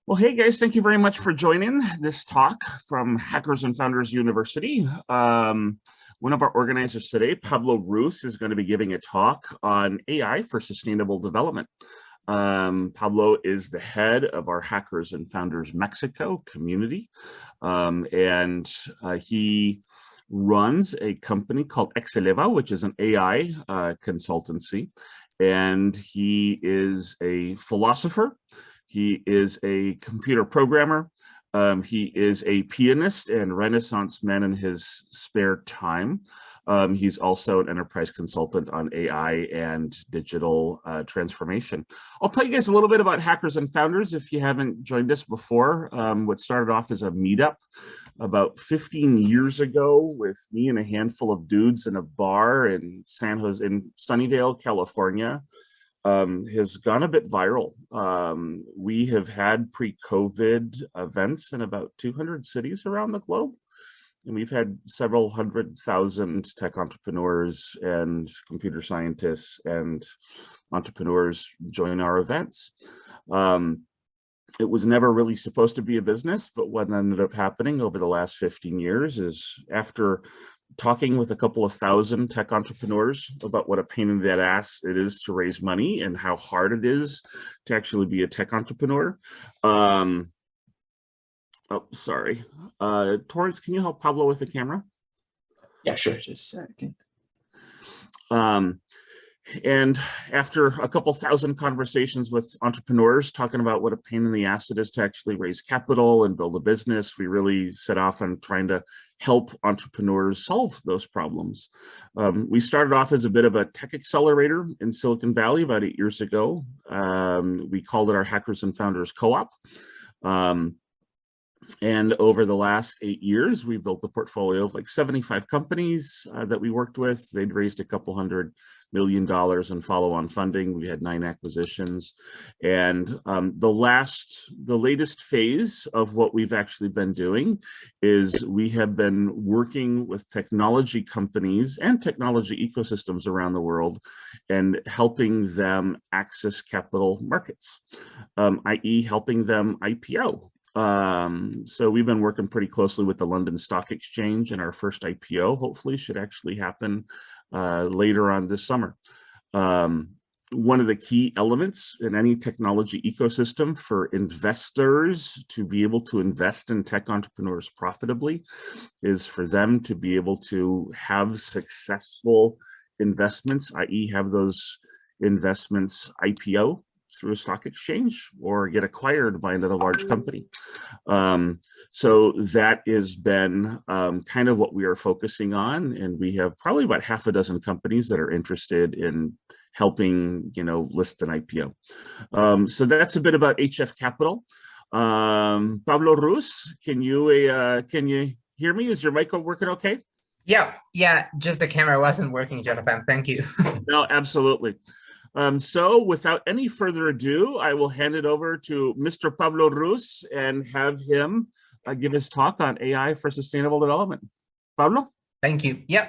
Well, hey guys, thank you very much for joining this talk from Hackers and Founders University. One of our organizers today, Pablo Ruz, is going to be giving a talk on AI for sustainable development. Pablo is the head of our Hackers and Founders Mexico community, and he runs a company called eleva, which is an AI consultancy, and he is a philosopher. He is a computer programmer. He is a pianist and Renaissance man in his spare time. He's also an enterprise consultant on AI and digital transformation. I'll tell you guys a little bit about Hackers and Founders if you haven't joined us before. What started off as a meetup about 15 years ago with me and a handful of dudes in a bar in San Jose, in Sunnyvale, California. Has gone a bit viral. We have had pre-COVID events in about 200 cities around the globe. And we've had several 100,000 tech entrepreneurs and computer scientists and entrepreneurs join our events. It was never really supposed to be a business, but what ended up happening over the last 15 years is after talking with a couple of thousand tech entrepreneurs about what a pain in the ass it is to raise money and how hard it is to actually be a tech entrepreneur. Oh, sorry. Torrance, can you help Pablo with the camera? Yeah, sure, just a second. And after a couple thousand conversations with entrepreneurs talking about what a pain in the ass it is to actually raise capital and build a business, we really set off on trying to help entrepreneurs solve those problems. We started off as a bit of a tech accelerator in Silicon Valley about 8 years ago. We called it our Hackers and Founders Co-op. And over the last 8 years, we built a portfolio of like 75 companies that we worked with. They'd raised a couple $100 million in follow-on funding. We had 9 acquisitions. And the latest phase of what we've actually been doing is we have been working with technology companies and technology ecosystems around the world and helping them access capital markets, i.e. helping them IPO. So we've been working pretty closely with the London Stock Exchange, and our first IPO hopefully should actually happen later on this summer. One of the key elements in any technology ecosystem for investors to be able to invest in tech entrepreneurs profitably is for them to be able to have successful investments, i.e. have those investments IPO through a stock exchange or get acquired by another large company. So that has been kind of what we are focusing on. And we have probably about half a dozen companies that are interested in helping, list an IPO. So that's a bit about HF Capital. Pablo Ruz, can you hear me? Is your mic working okay? Yeah, just the camera wasn't working, Jonathan. Thank you. No, absolutely. So without any further ado, I will hand it over to Mr. Pablo Ruz and have him give his talk on AI for sustainable development. Pablo? Thank you. Yeah,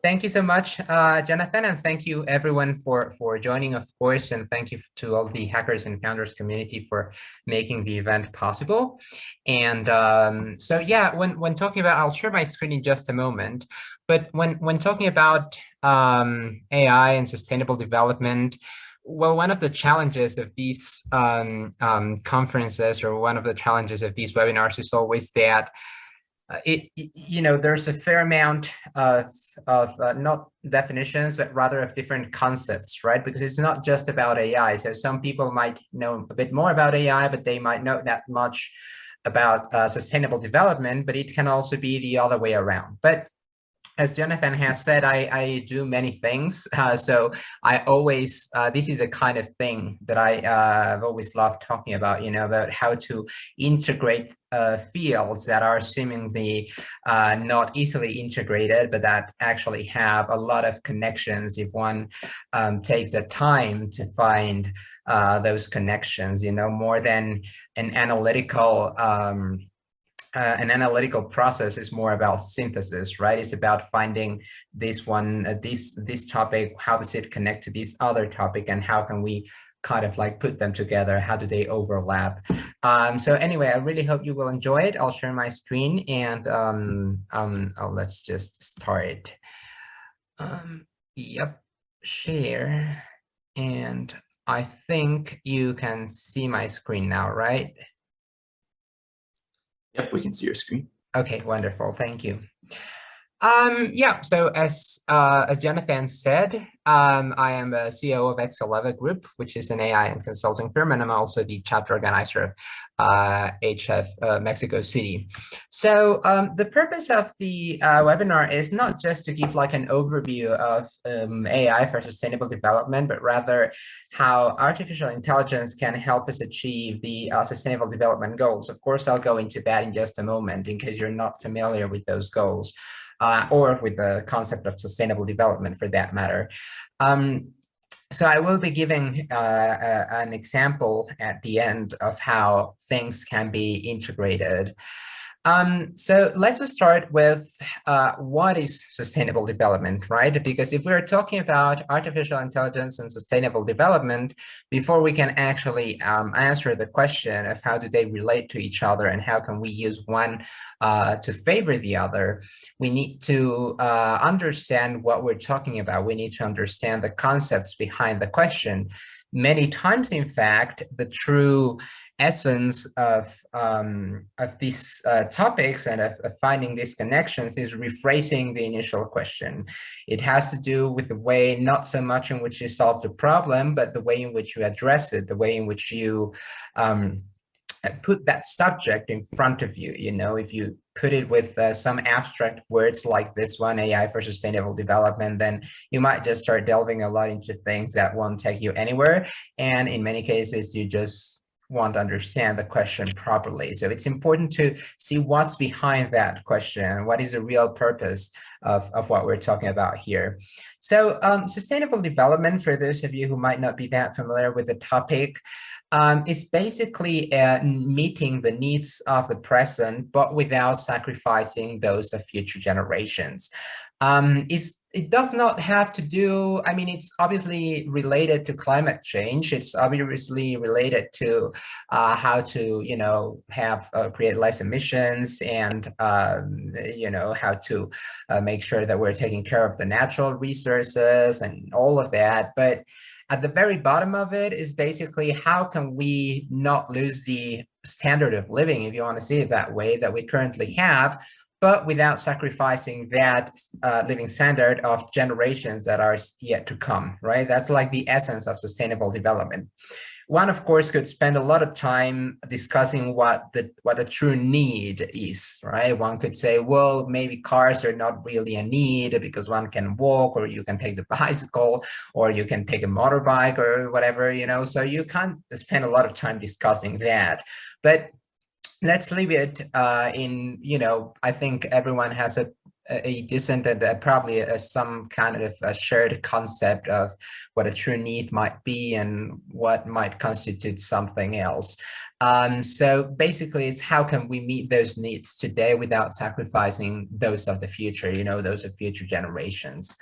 thank you so much, Jonathan, and thank you everyone for joining, of course, and thank you to all the Hackers and Founders community for making the event possible. And so yeah, when talking about, I'll share my screen in just a moment, but when talking about AI and sustainable development, well, one of the challenges of these conferences, or one of the challenges of these webinars, is always that there's a fair amount of not definitions, but rather of different concepts, right? Because it's not just about AI. So some people might know a bit more about AI, but they might not that much about sustainable development, but it can also be the other way around. But as Jonathan has said, I do many things. So I always, this is a kind of thing that I've always loved talking about, about how to integrate fields that are seemingly not easily integrated, but that actually have a lot of connections if one takes the time to find those connections, more than an analytical process is more about synthesis, right? It's about finding this topic, how does it connect to this other topic, and how can we kind of like put them together? How do they overlap? So anyway, I really hope you will enjoy it. I'll share my screen and let's just start. Yep, share. And I think you can see my screen now, right? Yep, we can see your screen. Okay, wonderful. Thank you. Yeah, so as Jonathan said, I am a CEO of eleva Group, which is an AI and consulting firm, and I'm also the chapter organizer of HF Mexico City. So the purpose of the webinar is not just to give like an overview of AI for sustainable development, but rather how artificial intelligence can help us achieve the sustainable development goals. Of course, I'll go into that in just a moment in case you're not familiar with those goals. Or with the concept of sustainable development for that matter. So I will be giving an example at the end of how things can be integrated. So let's start with what is sustainable development, right? Because if we're talking about artificial intelligence and sustainable development, before we can actually answer the question of how do they relate to each other and how can we use one to favor the other, we need to understand what we're talking about. We need to understand the concepts behind the question. Many times, in fact, the true essence of these topics and of finding these connections is rephrasing the initial question. It has to do with the way, not so much in which you solve the problem, but the way in which you address it, the way in which you put that subject in front of you. You know, if you put it with some abstract words like this one, AI for sustainable development, then you might just start delving a lot into things that won't take you anywhere. And in many cases, you just want to understand the question properly. So it's important to see what's behind that question, what is the real purpose of what we're talking about here. So sustainable development, for those of you who might not be that familiar with the topic, is basically meeting the needs of the present, but without sacrificing those of future generations. It does not have to do, I mean, it's obviously related to climate change. It's obviously related to how to, you know, have create less emissions and, you know, how to make sure that we're taking care of the natural resources and all of that. But at the very bottom of it is basically how can we not lose the standard of living, if you want to see it that way, that we currently have, but without sacrificing that living standard of generations that are yet to come, right? That's like the essence of sustainable development. One, of course, could spend a lot of time discussing what the true need is, right? One could say, well, maybe cars are not really a need because one can walk, or you can take the bicycle, or you can take a motorbike or whatever, you know, so you can't spend a lot of time discussing that. But let's leave it in, you know, I think everyone has a decent and probably some kind of a shared concept of what a true need might be and what might constitute something else. So basically, it's how can we meet those needs today without sacrificing those of the future, you know, those of future generations.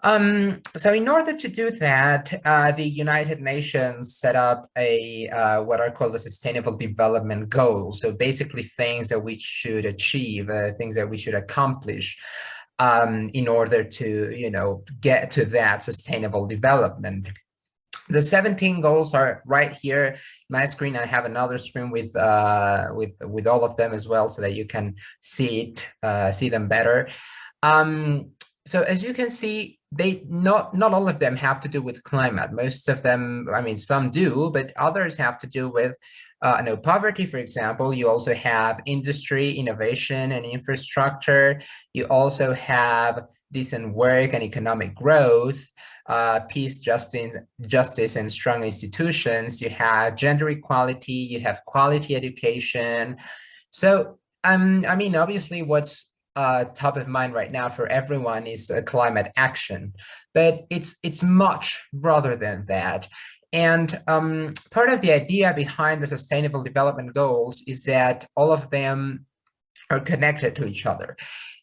So in order to do that, the United Nations set up a what are called the Sustainable Development Goals. So basically things that we should achieve, things that we should accomplish in order to, you know, get to that sustainable development. The 17 goals are right here. My screen, I have another screen with all of them as well, so that you can see them better. So as you can see, they not all of them have to do with climate. Most of them, I mean, some do, but others have to do with no poverty, for example. You also have industry, innovation, and infrastructure. You also have decent work and economic growth, peace, justice, and strong institutions. You have gender equality. You have quality education. So, I mean, obviously, what's top of mind right now for everyone is climate action, but it's much broader than that. And part of the idea behind the Sustainable Development Goals is that all of them are connected to each other.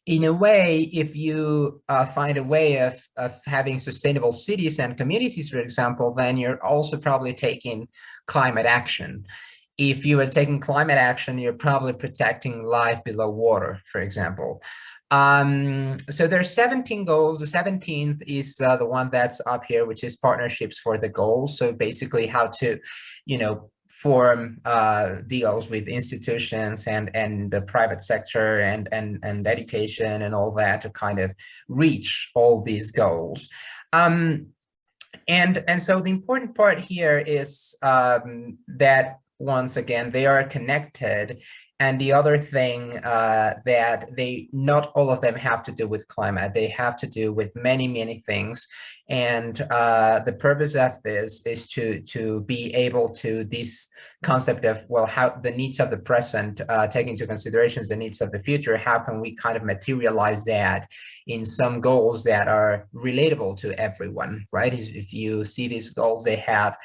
In a way, if you find a way of having sustainable cities and communities, for example, then you're also probably taking climate action. if you are taking climate action, you're probably protecting life below water, for example. So there's 17 goals. The 17th is the one that's up here, which is partnerships for the goals. So basically how to, form deals with institutions and the private sector and education and all that to kind of reach all these goals. And so the important part here is that once again, they are connected. And the other thing that not all of them have to do with climate, they have to do with many, many things. And the purpose of this is to be able to this concept of, well, how the needs of the present, take into consideration the needs of the future, how can we kind of materialize that in some goals that are relatable to everyone, right? If you see these goals, they have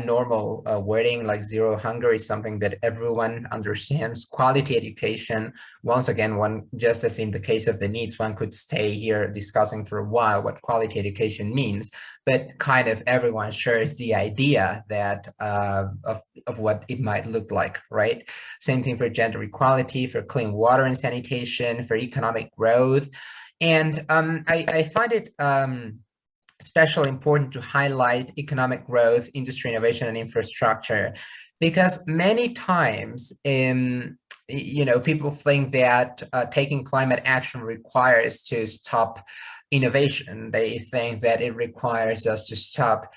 normal wording like zero hunger is something that everyone understands. Quality education, once again, just as in the case of the needs, one could stay here discussing for a while what quality education means, but kind of everyone shares the idea that of what it might look like, right? Same thing for gender equality, for clean water and sanitation, for economic growth. And I find it especially important to highlight economic growth, industry innovation, and infrastructure, because many times people think that taking climate action requires to stop innovation. They think that it requires us to stop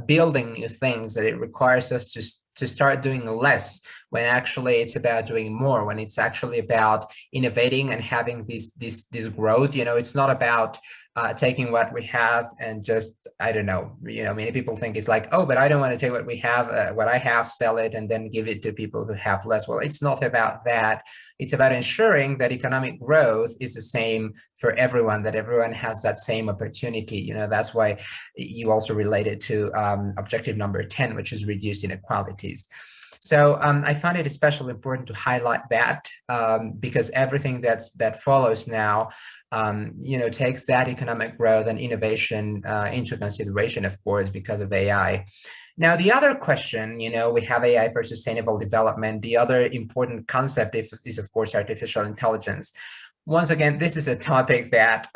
building new things, that it requires us to start doing less, when actually it's about doing more, when it's actually about innovating and having this growth. It's not about taking what we have and just, I don't know, many people think it's like, oh, but I don't want to take what we have, what I have, sell it, and then give it to people who have less. Well, it's not about that. It's about ensuring that economic growth is the same for everyone, that everyone has that same opportunity. That's why you also related to objective number 10, which is reduced inequalities. So I find it especially important to highlight that because everything that follows now, takes that economic growth and innovation into consideration, of course, because of AI. Now, the other question, we have AI for sustainable development. The other important concept is of course, artificial intelligence. Once again, this is a topic that,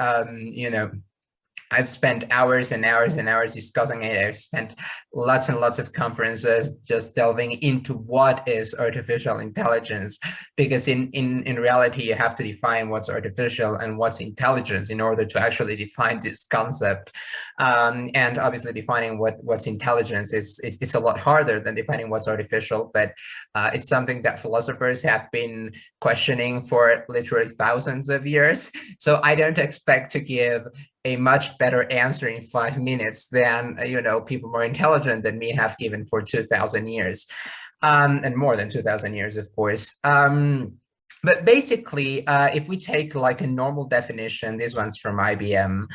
I've spent hours and hours and hours discussing it. I've spent lots and lots of conferences just delving into what is artificial intelligence, because in reality, you have to define what's artificial and what's intelligence in order to actually define this concept. And obviously defining what's intelligence it's a lot harder than defining what's artificial, but it's something that philosophers have been questioning for literally thousands of years. So I don't expect to give a much better answer in 5 minutes than people more intelligent than me have given for 2,000 years, and more than 2,000 years, of course. But basically, if we take like a normal definition, this one's from IBM.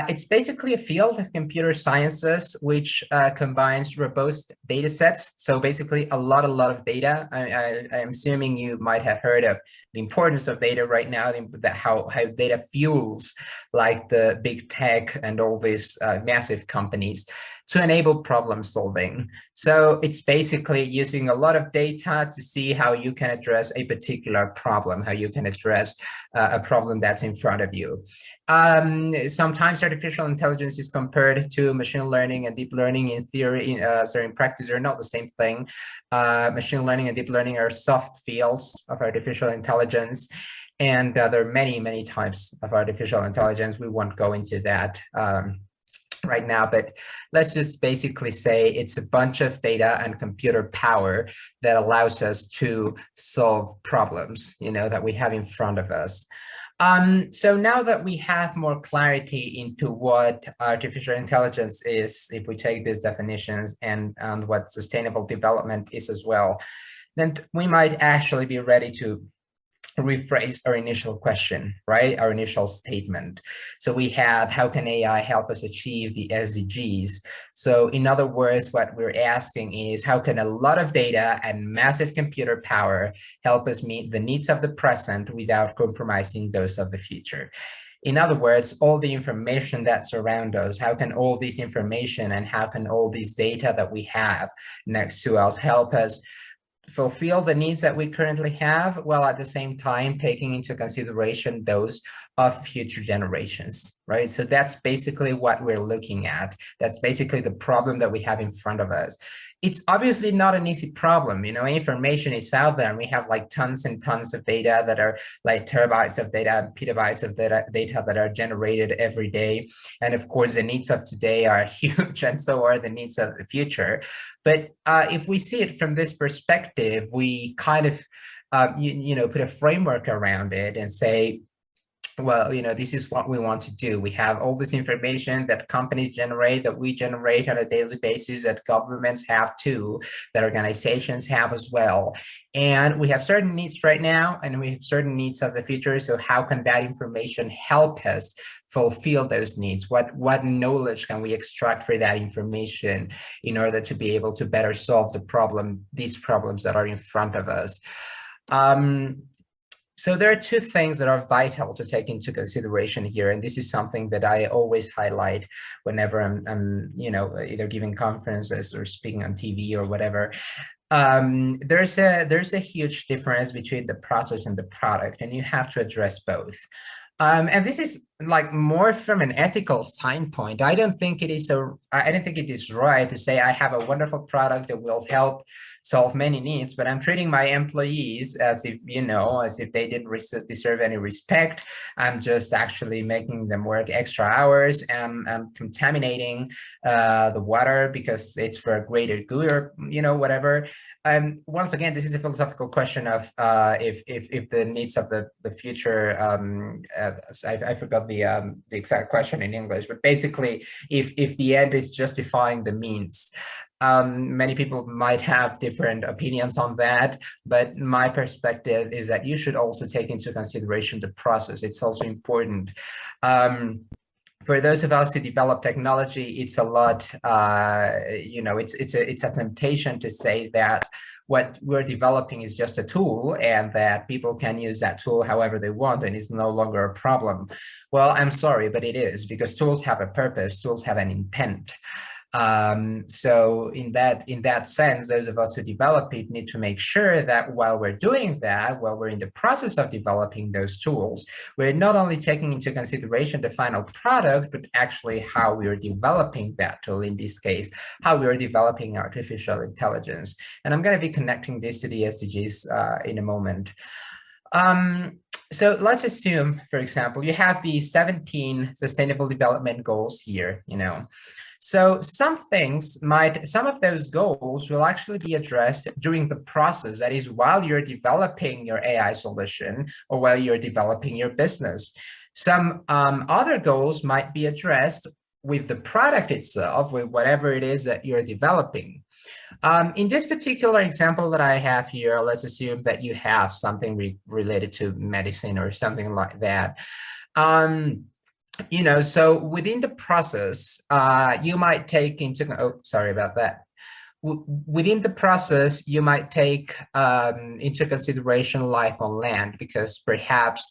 It's basically a field of computer sciences which combines robust data sets. So basically a lot of data. I'm assuming you might have heard of the importance of data right now, how data fuels like the big tech and all these massive companies to enable problem solving. So it's basically using a lot of data to see how you can address a particular problem, how you can address a problem that's in front of you. Sometimes artificial intelligence is compared to machine learning and deep learning. In theory, in practice, they're not the same thing. Machine learning and deep learning are soft fields of artificial intelligence. And there are many, many types of artificial intelligence. We won't go into that right now, but let's just basically say it's a bunch of data and computer power that allows us to solve problems, that we have in front of us. So now that we have more clarity into what artificial intelligence is, if we take these definitions and what sustainable development is as well, then we might actually be ready to rephrase our initial question, right? Our initial statement. So we have, how can AI help us achieve the SDGs? So in other words, what we're asking is, how can a lot of data and massive computer power help us meet the needs of the present without compromising those of the future? In other words, all the information that surrounds us, how can all this information and how can all this data that we have next to us help us fulfill the needs that we currently have, while at the same time taking into consideration those of future generations, right? So that's basically what we're looking at. That's basically the problem that we have in front of us. It's obviously not an easy problem. Information is out there, and we have like tons and tons of data that are like terabytes of data and petabytes of data that are generated every day. And of course, the needs of today are huge, and so are the needs of the future. But if we see it from this perspective, we kind of, put a framework around it and say, well, this is what we want to do. We have all this information that companies generate, that we generate on a daily basis, that governments have too, that organizations have as well. And we have certain needs right now, and we have certain needs of the future. So how can that information help us fulfill those needs? What knowledge can we extract for that information in order to be able to better solve these problems that are in front of us? So there are two things that are vital to take into consideration here, and this is something that I always highlight whenever I'm either giving conferences or speaking on TV or whatever. There's a huge difference between the process and the product, and you have to address both. And this is like more from an ethical standpoint. I don't think it is right to say I have a wonderful product that will help solve many needs, but I'm treating my employees as if they didn't deserve any respect. I'm just actually making them work extra hours, and I'm contaminating the water because it's for a greater good, or whatever. Once again, this is a philosophical question of if the needs of the future. I forgot the exact question in English, but basically, if the end is justifying the means. Many people might have different opinions on that, but my perspective is that you should also take into consideration the process. It's also important. For those of us who develop technology, it's a lot, it's a temptation to say that what we're developing is just a tool, and that people can use that tool however they want, and it's no longer a problem. Well, I'm sorry, but it is, because tools have a purpose, tools have an intent. So in that sense, those of us who develop it need to make sure that while we're doing that, while we're in the process of developing those tools, we're not only taking into consideration the final product, but actually how we are developing that tool, in this case, how we are developing artificial intelligence. And I'm going to be connecting this to the SDGs in a moment. So let's assume, for example, you have the 17 Sustainable Development Goals here, So some of those goals will actually be addressed during the process. That is, while you're developing your AI solution or while you're developing your business. Some other goals might be addressed with the product itself, with whatever it is that you're developing. In this particular example that I have here, let's assume that you have something related to medicine or something like that. So within the process, you might take into, within the process, you might take into consideration life on land, because perhaps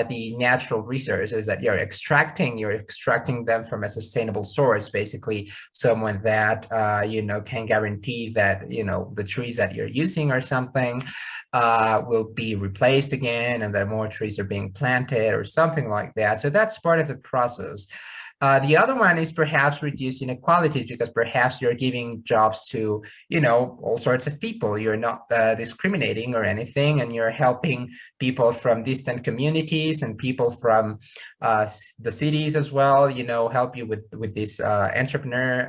the natural resources that you're extracting them from a sustainable source, basically someone that, can guarantee that, the trees that you're using or something will be replaced again, and that more trees are being planted or something like that. So that's part of the process. The other one is perhaps reduce inequalities, because perhaps you're giving jobs to, all sorts of people. You're not discriminating or anything, and you're helping people from distant communities and people from the cities as well, help you with this entrepreneur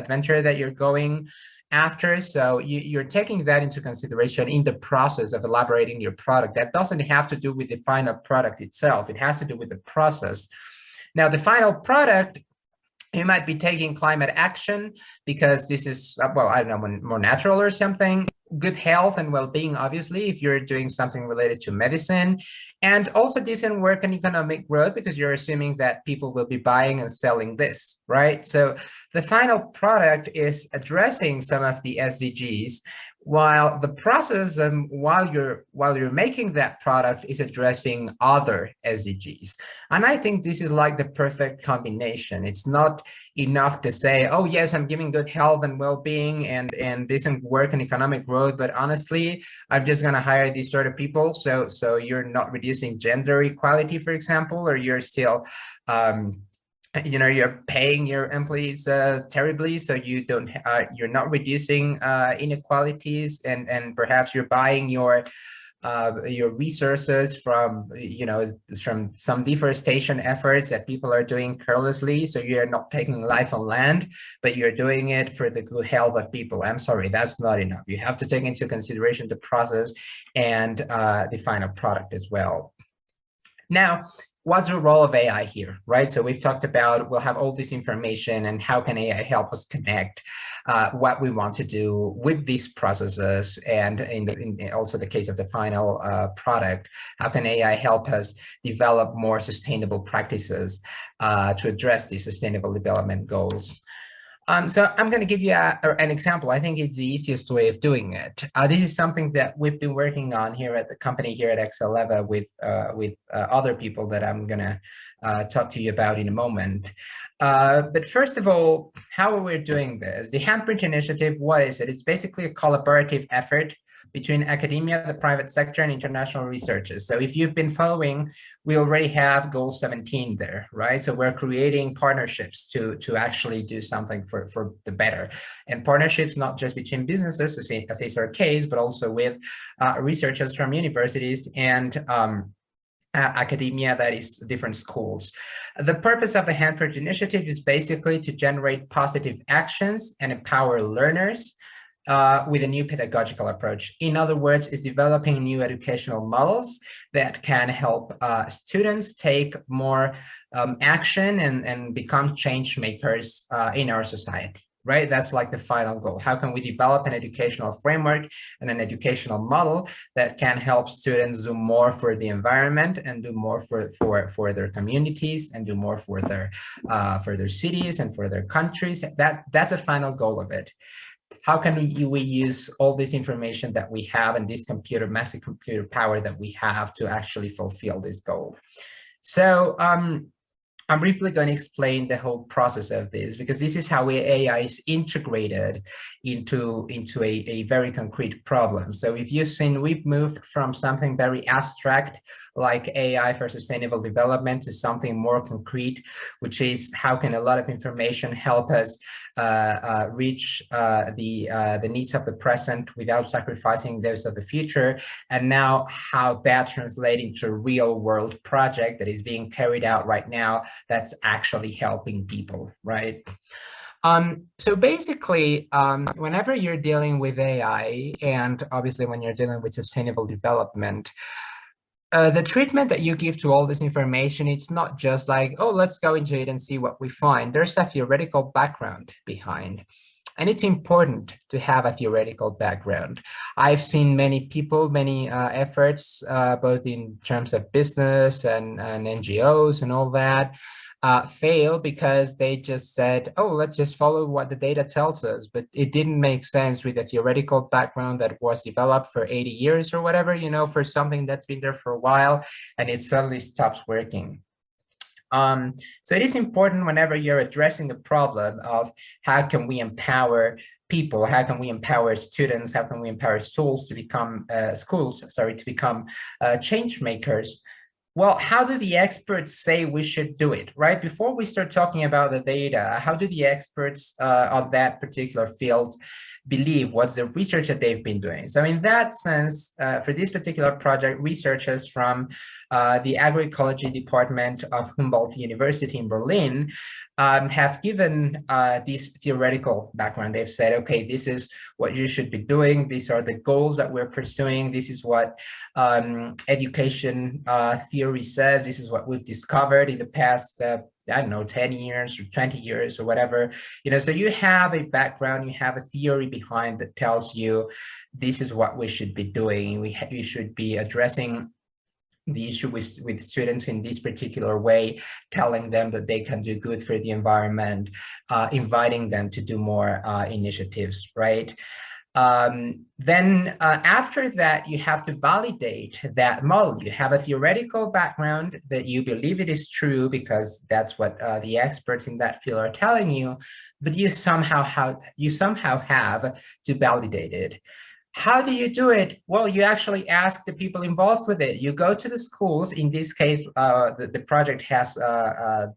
adventure that you're going after. So you're taking that into consideration in the process of elaborating your product. That doesn't have to do with the final product itself. It has to do with the process. Now, the final product, you might be taking climate action because this is, I don't know, more natural or something. Good health and well-being, obviously, if you're doing something related to medicine, and also decent work and economic growth, because you're assuming that people will be buying and selling this, right? So the final product is addressing some of the SDGs while the process while you're making that product is addressing other SDGs. And I think this is like the perfect combination. It's not enough to say, oh yes, I'm giving good health and well-being and decent work and economic growth, but honestly, I'm just going to hire these sort of people. So you're not reducing gender equality, for example, or you're still you're paying your employees terribly, so you're not reducing inequalities, and perhaps you're buying your resources from from some deforestation efforts that people are doing carelessly. So you're not taking life on land, but you're doing it for the good health of people. I'm sorry, that's not enough. You have to take into consideration the process and the final product as well. Now, what's the role of AI here, right? So we've talked about, we'll have all this information and how can AI help us connect what we want to do with these processes, and in also the case of the final product, how can AI help us develop more sustainable practices to address these sustainable development goals. So I'm going to give you an example. I think it's the easiest way of doing it. This is something that we've been working on here at the company here at eleva with other people that I'm going to talk to you about in a moment. But first of all, how are we doing this? The Handprint initiative, what is it? It's basically a collaborative effort between academia, the private sector, and international researchers. So if you've been following, we already have goal 17 there, right? So we're creating partnerships to actually do something for the better. And partnerships not just between businesses, as is our case, but also with researchers from universities and academia, that is different schools. The purpose of the Handprint initiative is basically to generate positive actions and empower learners with a new pedagogical approach. In other words, is developing new educational models that can help students take more action and become change makers in our society, right? That's like the final goal. How can we develop an educational framework and an educational model that can help students do more for the environment and do more for their communities and do more for their cities and for their countries? That's a final goal of it. How can we use all this information that we have and this massive computer power that we have to actually fulfill this goal? So I'm briefly going to explain the whole process of this, because this is how AI is integrated into a very concrete problem. So if you've seen, we've moved from something very abstract like AI for sustainable development to something more concrete, which is how can a lot of information help us reach the needs of the present without sacrificing those of the future, and now how that translates into a real world project that is being carried out right now that's actually helping people, right? So basically, whenever you're dealing with AI, and obviously when you're dealing with sustainable development, the treatment that you give to all this information, it's not just like, oh, let's go into it and see what we find. There's a theoretical background behind. And it's important to have a theoretical background. I've seen many people, many efforts, both in terms of business and NGOs and all that, fail because they just said, oh, let's just follow what the data tells us. But it didn't make sense with a theoretical background that was developed for 80 years or whatever, for something that's been there for a while, and it suddenly stops working. So it is important whenever you're addressing the problem of how can we empower people, how can we empower students, how can we empower schools to become change makers. Well, how do the experts say we should do it, right? Before we start talking about the data, how do the experts of that particular field believe? What's the research that they've been doing? So in that sense, for this particular project, researchers from the agroecology department of Humboldt University in Berlin have given this theoretical background. They've said, okay, this is what you should be doing. These are the goals that we're pursuing. This is what education theory says. This is what we've discovered in the past I don't know, 10 years or 20 years or whatever, so you have a background, you have a theory behind that tells you this is what we should be doing. We should be addressing the issue with students in this particular way, telling them that they can do good for the environment, inviting them to do more initiatives, right? Then after that, you have to validate that model. You have a theoretical background that you believe it is true because that's what the experts in that field are telling you, but you somehow have to validate it. How do you do it? Well, you actually ask the people involved with it. You go to the schools. In this case, the project has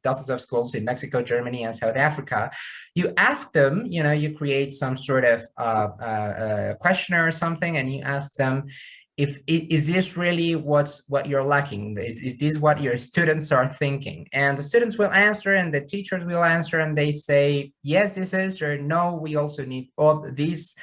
dozens of schools in Mexico, Germany, and South Africa. You ask them, you create some sort of questionnaire or something, and you ask them, is this really what you're lacking? Is this what your students are thinking? And the students will answer, and the teachers will answer, and they say, yes, this is, or no, we also need all these.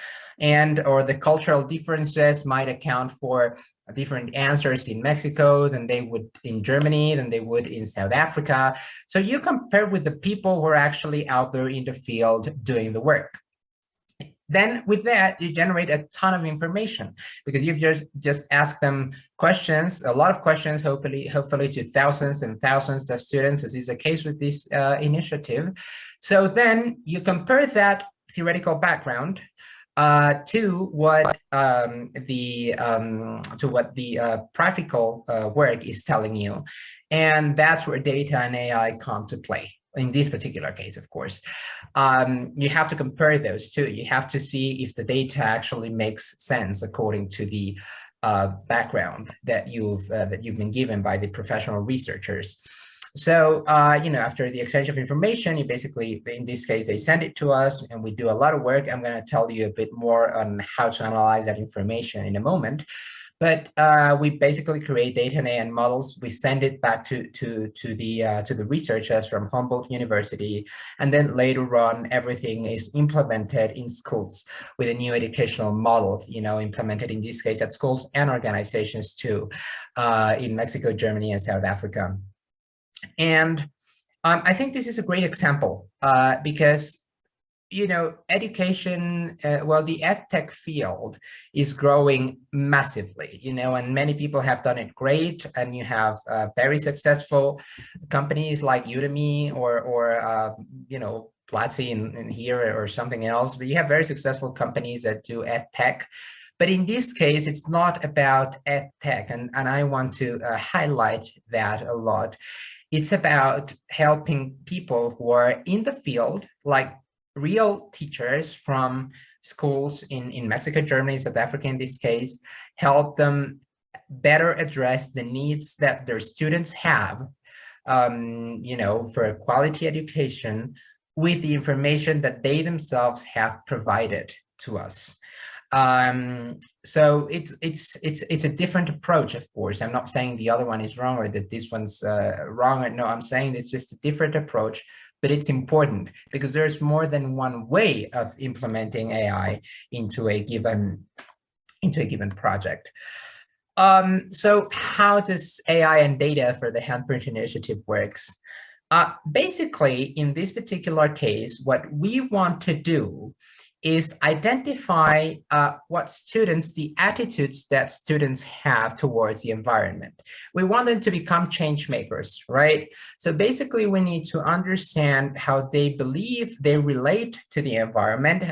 Or the cultural differences might account for different answers in Mexico than they would in Germany, than they would in South Africa. So you compare with the people who are actually out there in the field doing the work. Then with that, you generate a ton of information because you've just asked them questions, a lot of questions, hopefully to thousands and thousands of students, as is the case with this initiative. So then you compare that theoretical background to what the practical work is telling you, and that's where data and AI come to play. In this particular case, of course, you have to compare those two. You have to see if the data actually makes sense according to the background that you've been given by the professional researchers. So, after the exchange of information, you basically, in this case, they send it to us and we do a lot of work. I'm going to tell you a bit more on how to analyze that information in a moment. But we basically create data and models. We send it back to the researchers from Humboldt University, and then later on, everything is implemented in schools with a new educational model. Implemented in this case at schools and organizations too, in Mexico, Germany, and South Africa. And I think this is a great example because education, the edtech field is growing massively, and many people have done it great. And you have very successful companies like Udemy or Platzi in here or something else. But you have very successful companies that do edtech. But in this case, it's not about edtech. And I want to highlight that a lot. It's about helping people who are in the field, like real teachers from schools in Mexico, Germany, South Africa in this case, help them better address the needs that their students have, for a quality education with the information that they themselves have provided to us. So it's a different approach, of course. I'm not saying the other one is wrong or that this one's wrong. No, I'm saying it's just a different approach, but it's important because there's more than one way of implementing AI into a given project. So how does AI and data for the Handprint initiative works? Basically, in this particular case, what we want to do is identify the attitudes that students have towards the environment. We want them to become change makers, right? So basically we need to understand how they believe they relate to the environment,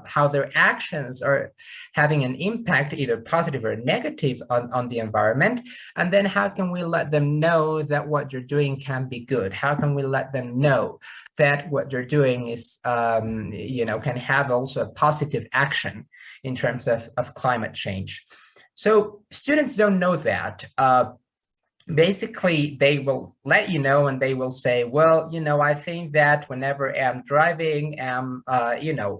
how their actions are having an impact, either positive or negative on the environment. And then how can we let them know that what you're doing can be good? How can we let them know that what you're doing is, can have also a positive action in terms of climate change? So students don't know that. Basically, they will let you know and they will say, well, I think that whenever I'm driving, I'm,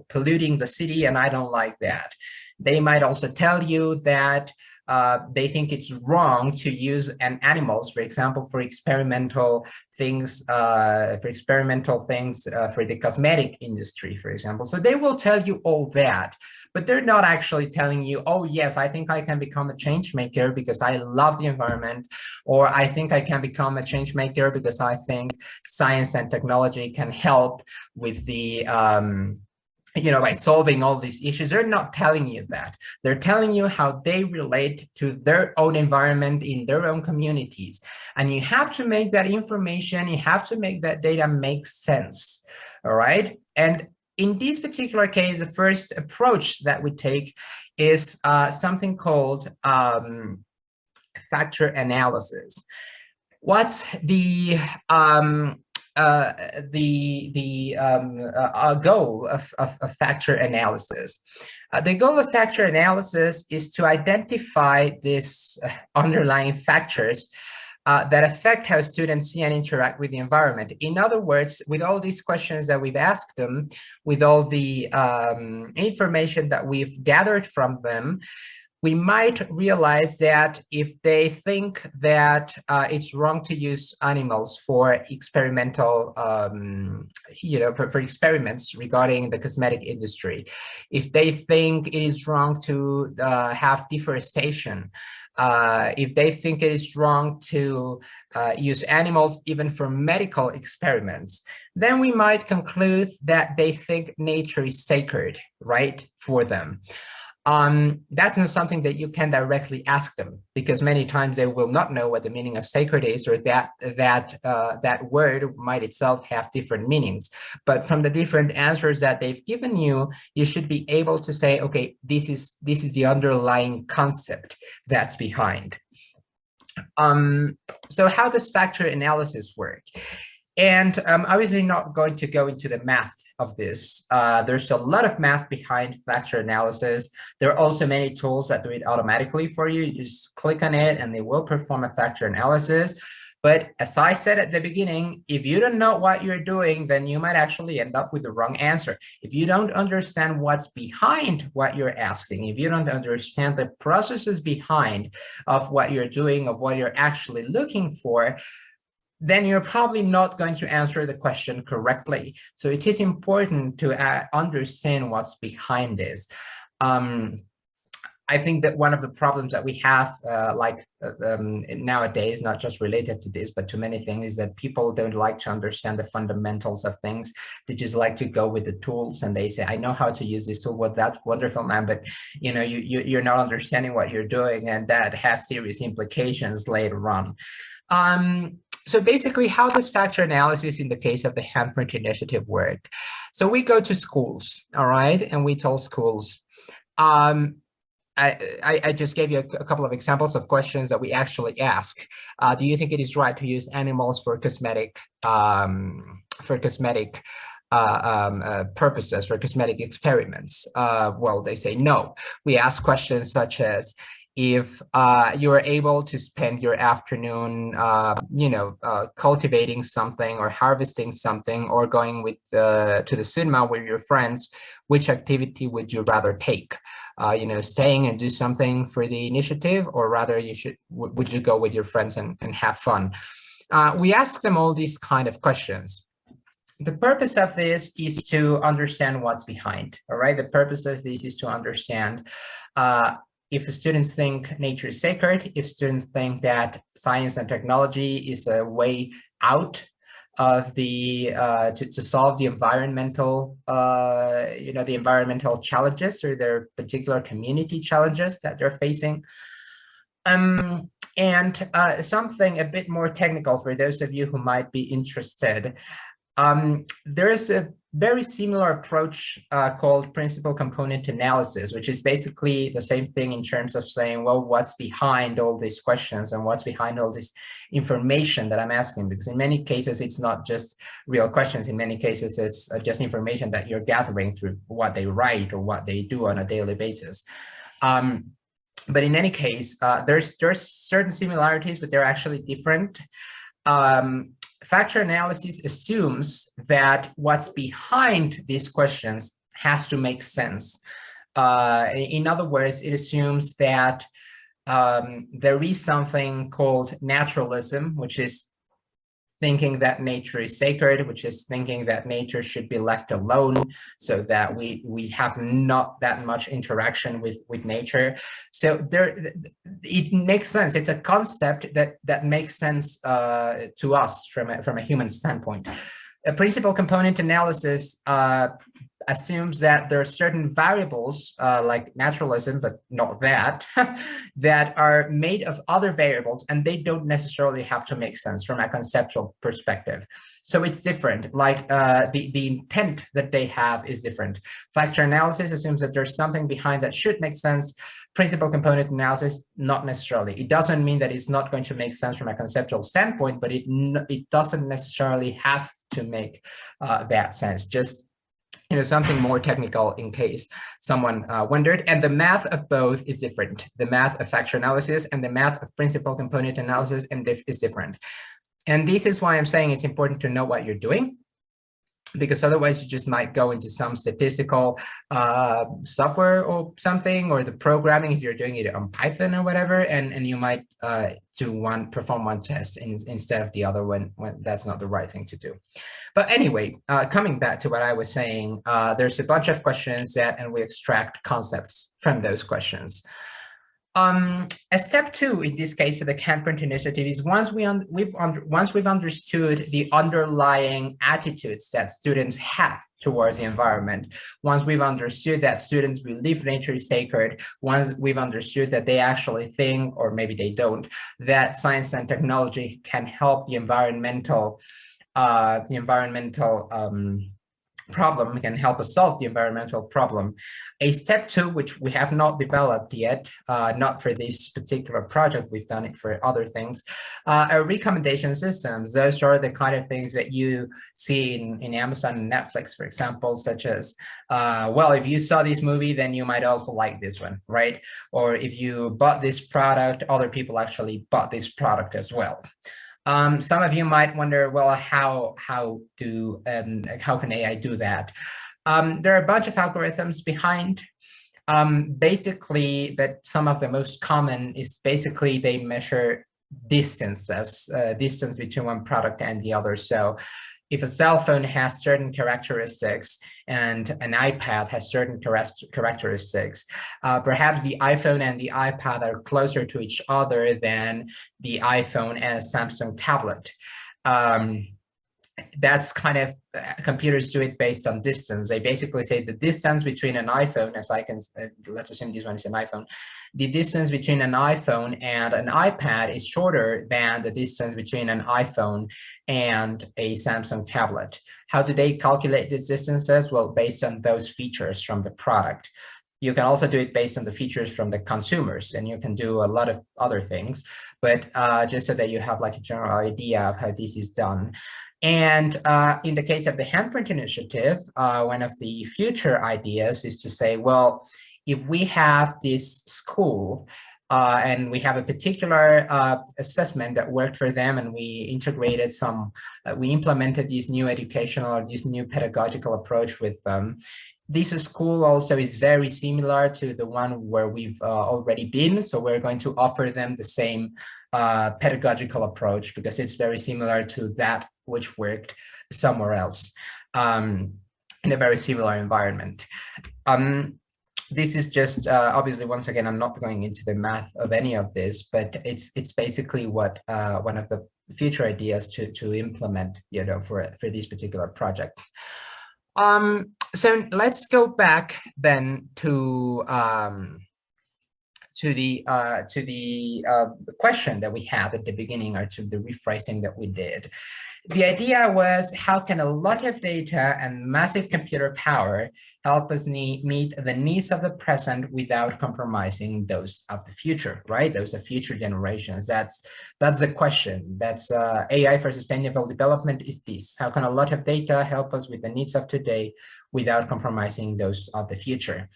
polluting the city and I don't like that. They might also tell you that they think it's wrong to use animals, for example, for experimental things, for the cosmetic industry, for example. So they will tell you all that, but they're not actually telling you, oh, yes, I think I can become a change maker because I love the environment, or I think I can become a change maker because I think science and technology can help with the by solving all these issues. They're not telling you that. They're telling you how they relate to their own environment in their own communities. And you have to make that information, you have to make that data make sense, all right? And in this particular case, the first approach that we take is something called factor analysis. What's the goal of factor analysis? The goal of factor analysis is to identify these underlying factors that affect how students see and interact with the environment. In other words, with all these questions that we've asked them, with all the information that we've gathered from them, we might realize that if they think that it's wrong to use animals for experimental, for experiments regarding the cosmetic industry, if they think it is wrong to have deforestation, if they think it is wrong to use animals even for medical experiments, then we might conclude that they think nature is sacred, right, for them. That's not something that you can directly ask them, because many times they will not know what the meaning of sacred is, or that word might itself have different meanings. But from the different answers that they've given you, you should be able to say, okay, this is the underlying concept that's behind. So how does factor analysis work? And I'm obviously not going to go into the math of this. There's a lot of math behind factor analysis. There are also many tools that do it automatically for you. You just click on it and they will perform a factor analysis. But as I said at the beginning, if you don't know what you're doing, then you might actually end up with the wrong answer. If you don't understand what's behind what you're asking, if you don't understand the processes behind of what you're doing, of what you're actually looking for, then you're probably not going to answer the question correctly. So it is important to understand what's behind this. I think that one of the problems that we have nowadays, not just related to this, but to many things, is that people don't like to understand the fundamentals of things. They just like to go with the tools, and they say, I know how to use this tool. Well, that's wonderful, man, but you're not understanding what you're doing, and that has serious implications later on. So basically, how does factor analysis in the case of the Handprint initiative work? So we go to schools, all right, and we tell schools, I just gave you a couple of examples of questions that we actually ask. Do you think it is right to use animals for cosmetic purposes, for cosmetic experiments? Well, they say no. We ask questions such as, if you are able to spend your afternoon, cultivating something or harvesting something, or going to the cinema with your friends, which activity would you rather take? Staying and do something for the initiative, or rather would you go with your friends and have fun? We ask them all these kind of questions. The purpose of this is to understand what's behind, all right? The purpose of this is to understand if students think nature is sacred, if students think that science and technology is a way out of the to solve the environmental the environmental challenges, or their particular community challenges that they're facing. And something a bit more technical for those of you who might be interested. There is a very similar approach called principal component analysis, which is basically the same thing in terms of saying, well, what's behind all these questions and what's behind all this information that I'm asking? Because in many cases, it's not just real questions. In many cases, it's just information that you're gathering through what they write or what they do on a daily basis. But in any case, there's certain similarities, but they're actually different. Factor analysis assumes that what's behind these questions has to make sense. In other words, it assumes that there is something called naturalism, which is thinking that nature is sacred, which is thinking that nature should be left alone so that we have not that much interaction with nature. So it makes sense. It's a concept that makes sense to us from a human standpoint. A principal component analysis assumes that there are certain variables like naturalism, but not that, that are made of other variables, and they don't necessarily have to make sense from a conceptual perspective. So it's different, like the intent that they have is different. Factor analysis assumes that there's something behind that should make sense. Principal component analysis, not necessarily. It doesn't mean that it's not going to make sense from a conceptual standpoint, but it doesn't necessarily have to make that sense. Just something more technical in case someone wondered. And the math of both is different. The math of factor analysis and the math of principal component analysis is different. And this is why I'm saying it's important to know what you're doing, because otherwise you just might go into some statistical software or something, or the programming if you're doing it on Python or whatever, and you might perform one test instead of the other when that's not the right thing to do. But anyway, coming back to what I was saying, there's a bunch of questions and we extract concepts from those questions. A step 2 in this case for the Handprint initiative is once we've understood the underlying attitudes that students have towards the environment, once we've understood that students believe nature is sacred, once we've understood that they actually think, or maybe they don't, that science and technology can help the environmental problem, can help us solve the environmental problem. A step 2, which we have not developed yet, not for this particular project, we've done it for other things, are recommendation systems. Those are the kind of things that you see in Amazon and Netflix, for example, such as, well, if you saw this movie, then you might also like this one, right? Or if you bought this product, other people actually bought this product as well. Some of you might wonder, well, how can AI do that? There are a bunch of algorithms behind. Basically, but some of the most common is basically they measure distances, distance between one product and the other. So if a cell phone has certain characteristics and an iPad has certain characteristics, perhaps the iPhone and the iPad are closer to each other than the iPhone and a Samsung tablet. That's kind of, computers do it based on distance. They basically say the distance between an iPhone, let's assume this one is an iPhone, the distance between an iPhone and an iPad is shorter than the distance between an iPhone and a Samsung tablet. How do they calculate these distances? Well, based on those features from the product. You can also do it based on the features from the consumers, and you can do a lot of other things, but just so that you have like a general idea of how this is done. And in the case of the Handprint initiative, one of the future ideas is to say, well, if we have this school and we have a particular assessment that worked for them, and we integrated we implemented this new educational or this new pedagogical approach with them, this school also is very similar to the one where we've already been. So we're going to offer them the same pedagogical approach because it's very similar to that which worked somewhere else in a very similar environment. This is just, obviously, once again, I'm not going into the math of any of this, but it's basically what one of the future ideas to implement, for this particular project. So let's go back then to the question that we had at the beginning, or to the rephrasing that we did. The idea was, how can a lot of data and massive computer power help us meet the needs of the present without compromising those of the future, right? Those of future generations. That's the question. That's AI for sustainable development is this. How can a lot of data help us with the needs of today without compromising those of the future?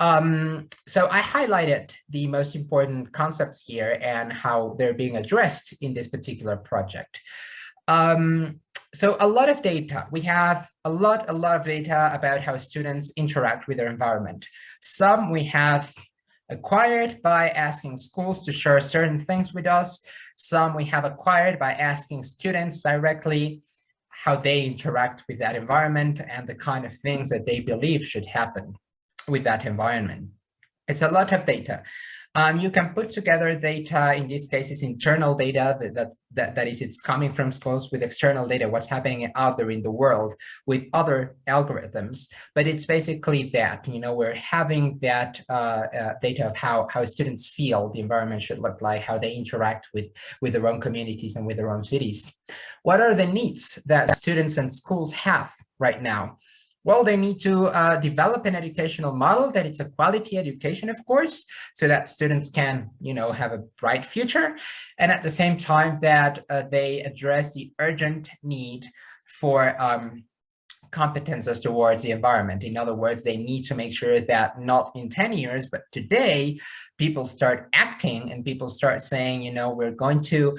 So I highlighted the most important concepts here and how they're being addressed in this particular project. So a lot of data, we have a lot of data about how students interact with their environment. Some we have acquired by asking schools to share certain things with us. Some we have acquired by asking students directly how they interact with that environment and the kind of things that they believe should happen with that environment. It's a lot of data. You can put together data, in this case, it's internal data that is, it's coming from schools, with external data, what's happening out there in the world with other algorithms. But it's basically that, we're having that data of how students feel the environment should look like, how they interact with their own communities and with their own cities. What are the needs that students and schools have right now? Well, they need to develop an educational model that it's a quality education, of course, so that students can, have a bright future. And at the same time that they address the urgent need for competences towards the environment. In other words, they need to make sure that not in 10 years, but today, people start acting and people start saying, we're going to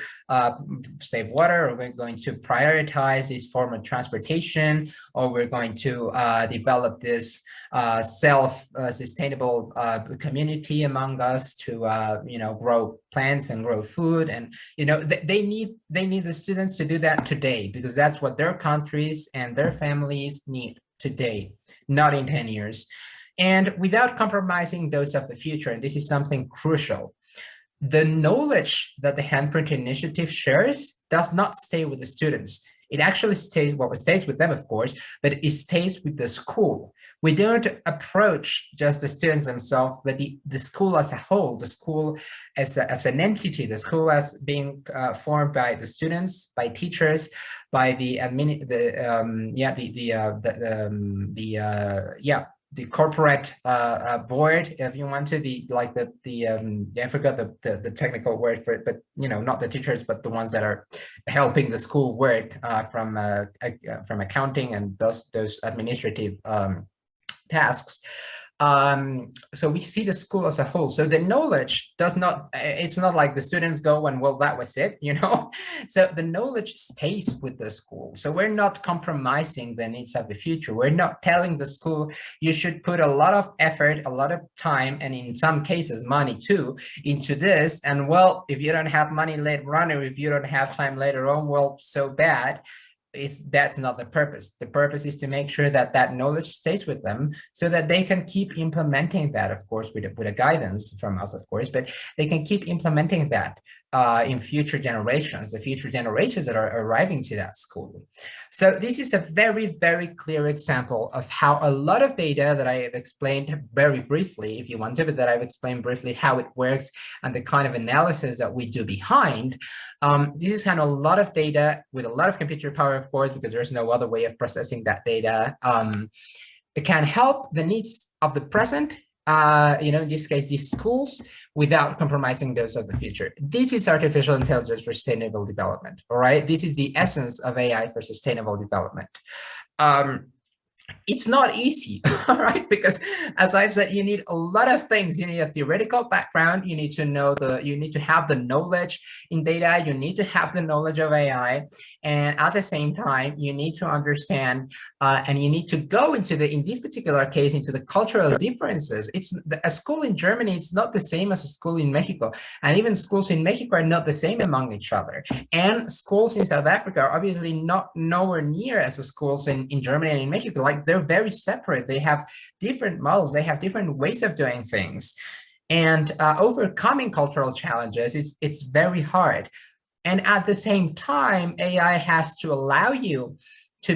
save water, or we're going to prioritize this form of transportation, or we're going to develop this self-sustainable community among us to, grow plants and grow food. And, they need the students to do that today, because that's what their countries and their families need today, not in 10 years. And without compromising those of the future, and this is something crucial, the knowledge that the Handprint initiative shares does not stay with the students. It actually stays, well, it stays with them, of course, but it stays with the school. We don't approach just the students themselves, but the school as a whole, the school as an entity, the school as being formed by the students, by teachers, by the corporate board, if you want to, I forgot the technical word for it, but not the teachers, but the ones that are helping the school work from accounting and those administrative tasks. So we see the school as a whole. So the knowledge does not, it's not like the students go and, well, that was it, So the knowledge stays with the school. So we're not compromising the needs of the future. We're not telling the school, you should put a lot of effort, a lot of time, and in some cases, money too, into this. And well, if you don't have money later on, or if you don't have time later on, well, so bad. That's not the purpose. The purpose is to make sure that that knowledge stays with them, so that they can keep implementing that, of course, with a guidance from us, of course, but they can keep implementing that in future generations, the future generations that are arriving to that school. So this is a very, very clear example of how a lot of data that I have explained very briefly, if you want to, but that I've explained briefly how it works and the kind of analysis that we do behind. This is kind of a lot of data with a lot of computer power, of course, because there's no other way of processing that data. It can help the needs of the present, in this case, these schools, without compromising those of the future. This is artificial intelligence for sustainable development, all right? This is the essence of AI for sustainable development. It's not easy, all right? Because as I've said, you need a lot of things. You need a theoretical background. You need to know you need to have the knowledge in data. You need to have the knowledge of AI. And at the same time, you need to understand and you need to go into in this particular case, into the cultural differences. A school in Germany, it's not the same as a school in Mexico. And even schools in Mexico are not the same among each other. And schools in South Africa are obviously nowhere near as the schools in Germany and in Mexico. Like, they're very separate. They have different models. They have different ways of doing things. And overcoming cultural challenges, it's very hard. And at the same time, AI has to allow you to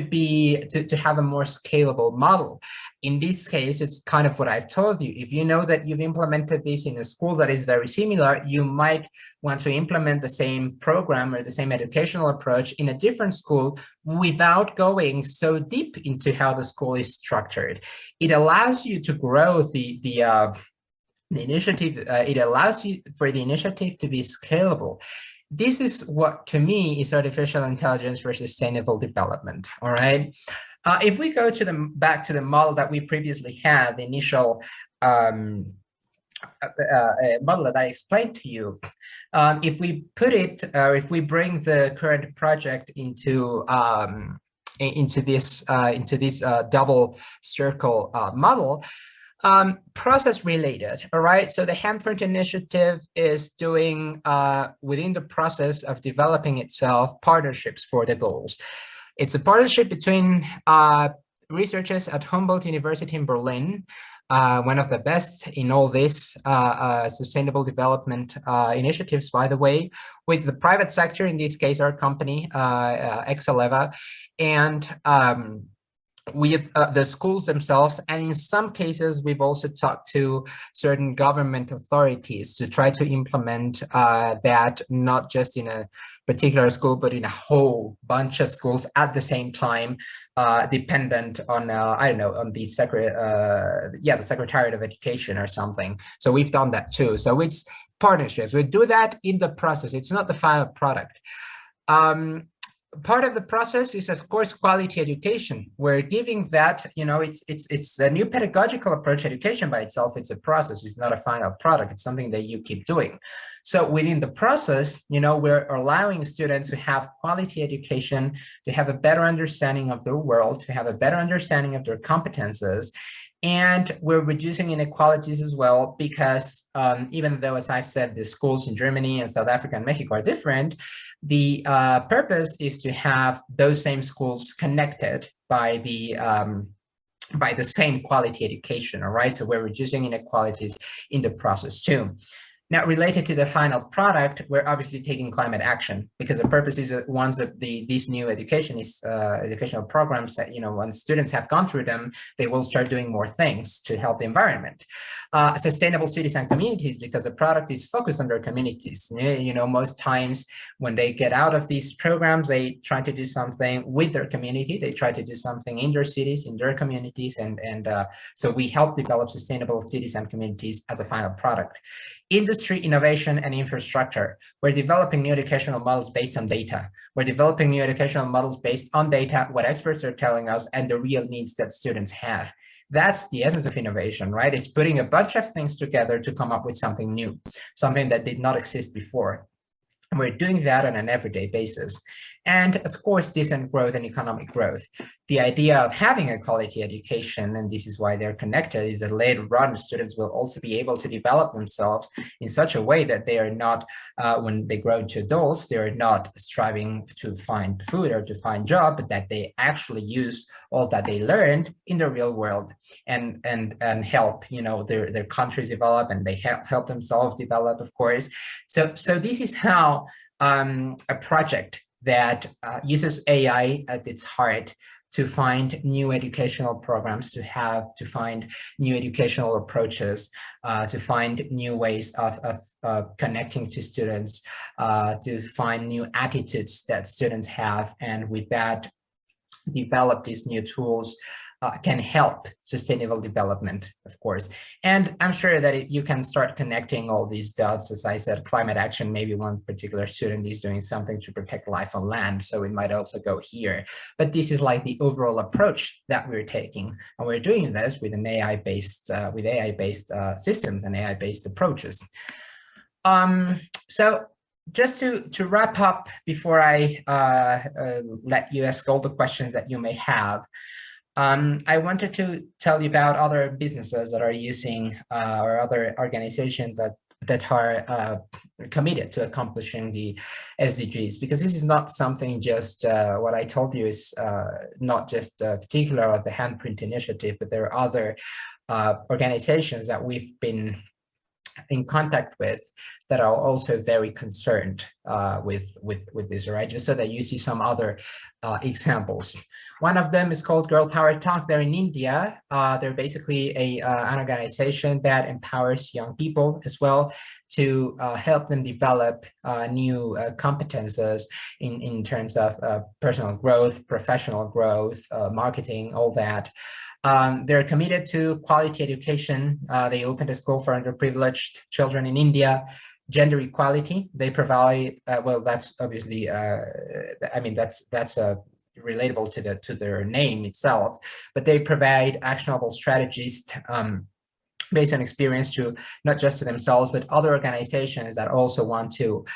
have a more scalable model. In this case, it's kind of what I've told you. If you know that you've implemented this in a school that is very similar, you might want to implement the same program or the same educational approach in a different school without going so deep into how the school is structured. It allows you to grow the initiative. It allows you for the initiative to be scalable. This is what, to me, is artificial intelligence for sustainable development, all right? If we go back to the model that we previously had, the initial model that I explained to you, if we put it, or if we bring the current project into this double circle model, process related, all right? So the Handprint initiative is doing, within the process of developing itself, partnerships for the goals. It's a partnership between researchers at Humboldt University in Berlin, one of the best in all this sustainable development initiatives, by the way, with the private sector, in this case, our company, eleva, and with the schools themselves, and in some cases we've also talked to certain government authorities to try to implement that, not just in a particular school but in a whole bunch of schools at the same time, dependent on I don't know, on the the Secretariat of Education or something. So we've done that too. So it's partnerships. We do that in the process. It's not the final product. Part of the process is, of course, quality education. We're giving that, you know, it's a new pedagogical approach. Education by itself, it's a process. It's not a final product. It's something that you keep doing. So within the process, you know, we're allowing students to have quality education, to have a better understanding of their world, to have a better understanding of their competences. And we're reducing inequalities as well, because even though, as I've said, the schools in Germany and South Africa and Mexico are different, the purpose is to have those same schools connected by the same quality education, all right? So we're reducing inequalities in the process too. Now, related to the final product, we're obviously taking climate action, because the purpose is that once these new educational programs that, you know, once students have gone through them, they will start doing more things to help the environment. Sustainable cities and communities, because the product is focused on their communities. You know, most times when they get out of these programs, they try to do something with their community. They try to do something in their cities, in their communities, and so we help develop sustainable cities and communities as a final product. Industry, innovation, and infrastructure. We're developing new educational models based on data. We're developing new educational models based on data, what experts are telling us, and the real needs that students have. That's the essence of innovation, right? It's putting a bunch of things together to come up with something new, something that did not exist before. And we're doing that on an everyday basis. And of course, decent growth and economic growth. The idea of having a quality education, and this is why they're connected, is that later on, students will also be able to develop themselves in such a way that they are not, when they grow into adults, they are not striving to find food or to find job, but that they actually use all that they learned in the real world and help, you know, their countries develop, and they help themselves develop, of course. So this is how a project that uses AI at its heart to find new educational programs, to find new educational approaches, to find new ways of connecting to students, to find new attitudes that students have, and with that, develop these new tools can help sustainable development, of course. And I'm sure that you can start connecting all these dots. As I said, climate action, maybe one particular student is doing something to protect life on land, so it might also go here. But this is like the overall approach that we're taking, and we're doing this with an AI-based, systems and AI-based approaches. So just to wrap up before I let you ask all the questions that you may have, I wanted to tell you about other businesses that are using or other organizations that are committed to accomplishing the SDGs, because this is not something just what I told you is not just particular of the Handprint initiative, but there are other organizations that we've been in contact with that are also very concerned with this, right? Just so that you see some other examples. One of them is called Girl Power Talk. They're in India. They're basically an organization that empowers young people as well to help them develop new competences in terms of personal growth, professional growth, marketing, all that. They're committed to quality education. They opened a school for underprivileged children in India. Gender equality. They provide. Well, that's obviously. I mean, that's relatable to their name itself. But they provide actionable strategies based on experience to not just to themselves, but other organizations that also want to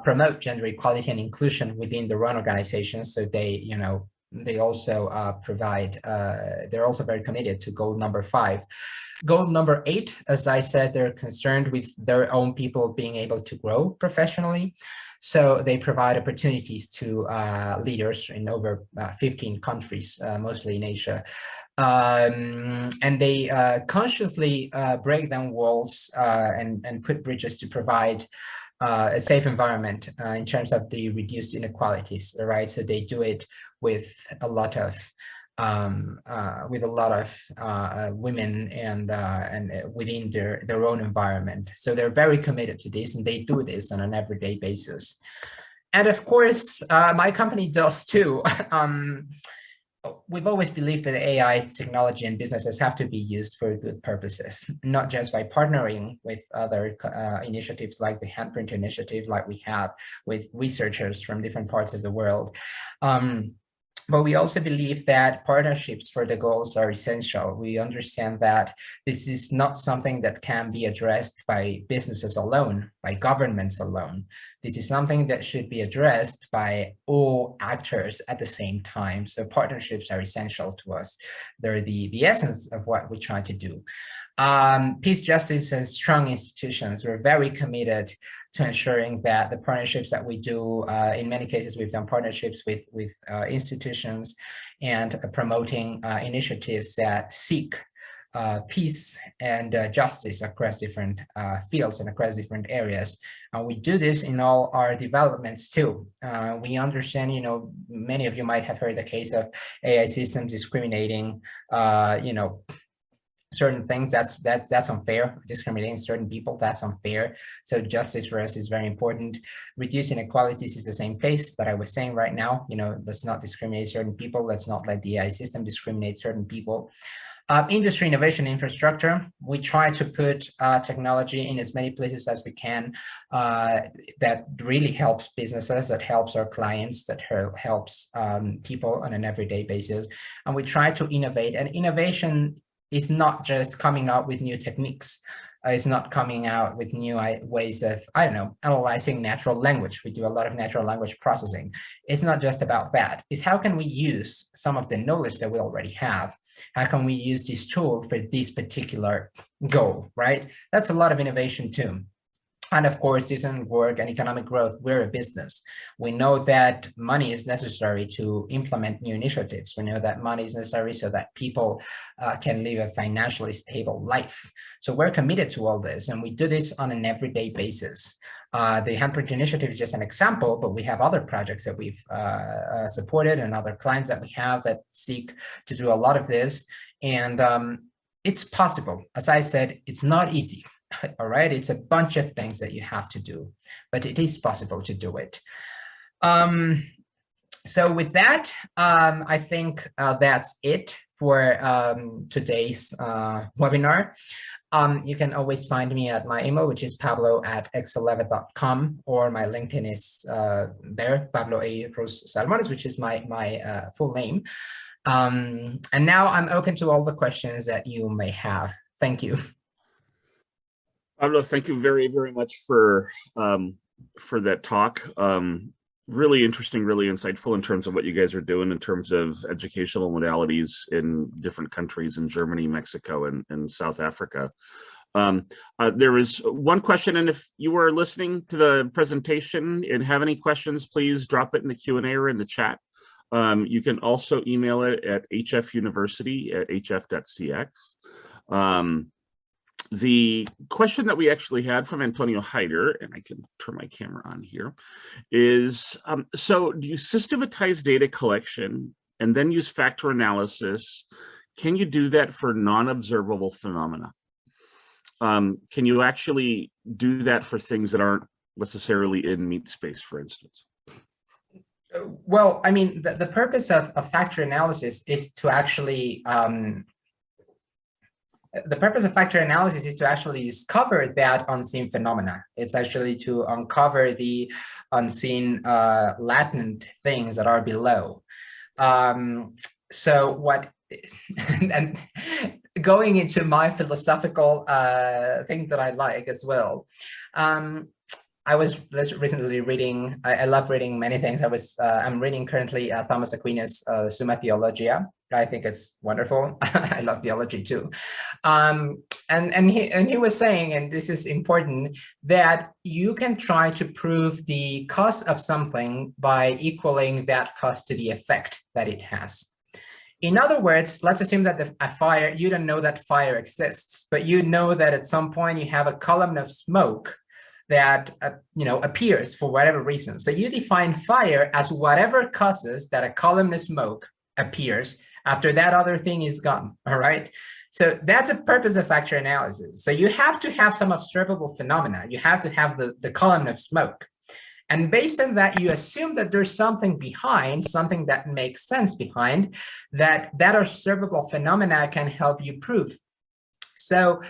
promote gender equality and inclusion within their own organizations. So they, you know, they also provide, they're also very committed to goal number 5. Goal number 8, as I said, they're concerned with their own people being able to grow professionally. So they provide opportunities to leaders in over 15 countries, mostly in Asia, And they consciously break down walls and put bridges to provide a safe environment in terms of the reduced inequalities, right? So they do it with a lot of women and within their own environment. So they're very committed to this, and they do this on an everyday basis. And of course, my company does too. We've always believed that AI technology and businesses have to be used for good purposes, not just by partnering with other initiatives like the Handprint initiative, like we have with researchers from different parts of the world. But we also believe that partnerships for the goals are essential. We understand that this is not something that can be addressed by businesses alone, by governments alone. This is something that should be addressed by all actors at the same time. So partnerships are essential to us. They're the essence of what we try to do. Peace, justice, and strong institutions. We're very committed to ensuring that the partnerships that we do, in many cases, we've done partnerships with institutions and promoting initiatives that seek peace and justice across different fields and across different areas. We do this in all our developments too. We understand, many of you might have heard the case of AI systems discriminating, certain things. That's unfair. Discriminating certain people, that's unfair. So justice for us is very important. Reducing inequalities is the same case that I was saying right now. Let's not discriminate certain people. Let's not let the AI system discriminate certain people. Industry, innovation, infrastructure. We try to put technology in as many places as we can that really helps businesses, that helps our clients, that helps people on an everyday basis. And we try to innovate. And innovation is not just coming out with new techniques. It's not coming out with new ways of, analyzing natural language. We do a lot of natural language processing. It's not just about that. It's how can we use some of the knowledge that we already have? How can we use this tool for this particular goal, right? That's a lot of innovation too. And of course, decent work and economic growth, we're a business. We know that money is necessary to implement new initiatives. We know that money is necessary so that people can live a financially stable life. So we're committed to all this, and we do this on an everyday basis. The Handprint initiative is just an example, but we have other projects that we've supported and other clients that we have that seek to do a lot of this. And it's possible. As I said, it's not easy. All right, it's a bunch of things that you have to do, but it is possible to do it. So with that, I think that's it for today's webinar. You can always find me at my email, which is pablo@eleva.com, or my LinkedIn is there, Pablo A. Ruz Salmones, which is my full name. And now I'm open to all the questions that you may have. Thank you. Pablo, thank you very, very much for that talk. Really interesting, really insightful in terms of what you guys are doing in terms of educational modalities in different countries in Germany, Mexico, and South Africa. There is one question, and if you were listening to the presentation and have any questions, please drop it in the Q&A or in the chat. You can also email it at hfuniversity@hf.cx. The question that we actually had from Antonio Hyder, and I can turn my camera on here, is, so do you systematize data collection and then use factor analysis? Can you do that for non-observable phenomena? Can you actually do that for things that aren't necessarily in meat space, for instance? Well, I mean, the purpose of factor analysis is to actually discover that unseen phenomena. It's actually to uncover the unseen latent things that are below. So what, and going into my philosophical thing that I like as well. I was recently reading, I love reading many things. I'm reading currently Thomas Aquinas' Summa Theologia. I think it's wonderful. I love theology too. And he was saying, and this is important, that you can try to prove the cost of something by equaling that cost to the effect that it has. In other words, let's assume that a fire, you don't know that fire exists, but you know that at some point you have a column of smoke that appears for whatever reason. So you define fire as whatever causes that a column of smoke appears after that other thing is gone, all right? So that's a purpose of factor analysis. So you have to have some observable phenomena. You have to have the column of smoke. And based on that, you assume that there's something behind, something that makes sense behind, that observable phenomena can help you prove. So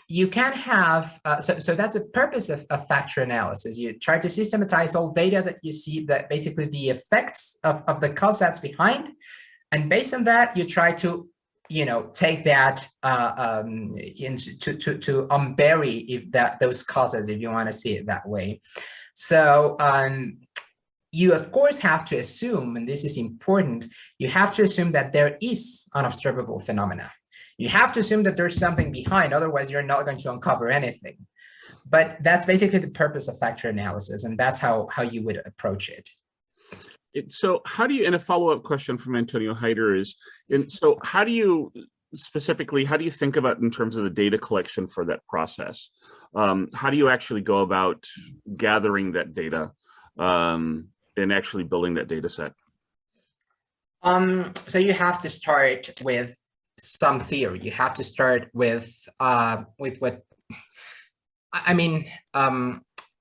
you can have, so that's a purpose of factor analysis. You try to systematize all data that you see, that basically the effects of the cause that's behind. And based on that, you try to take that to unbury those causes, if you want to see it that way. So you of course have to assume, and this is important, you have to assume that there is an observable phenomena. You have to assume that there's something behind, otherwise you're not going to uncover anything. But that's basically the purpose of factor analysis, and that's how you would approach it. So how do you, and a follow-up question from Antonio Heider is, so how do you specifically, how do you think about in terms of the data collection for that process? How do you actually go about gathering that data and actually building that data set? So you have to start with some theory. You have to start with what, I mean,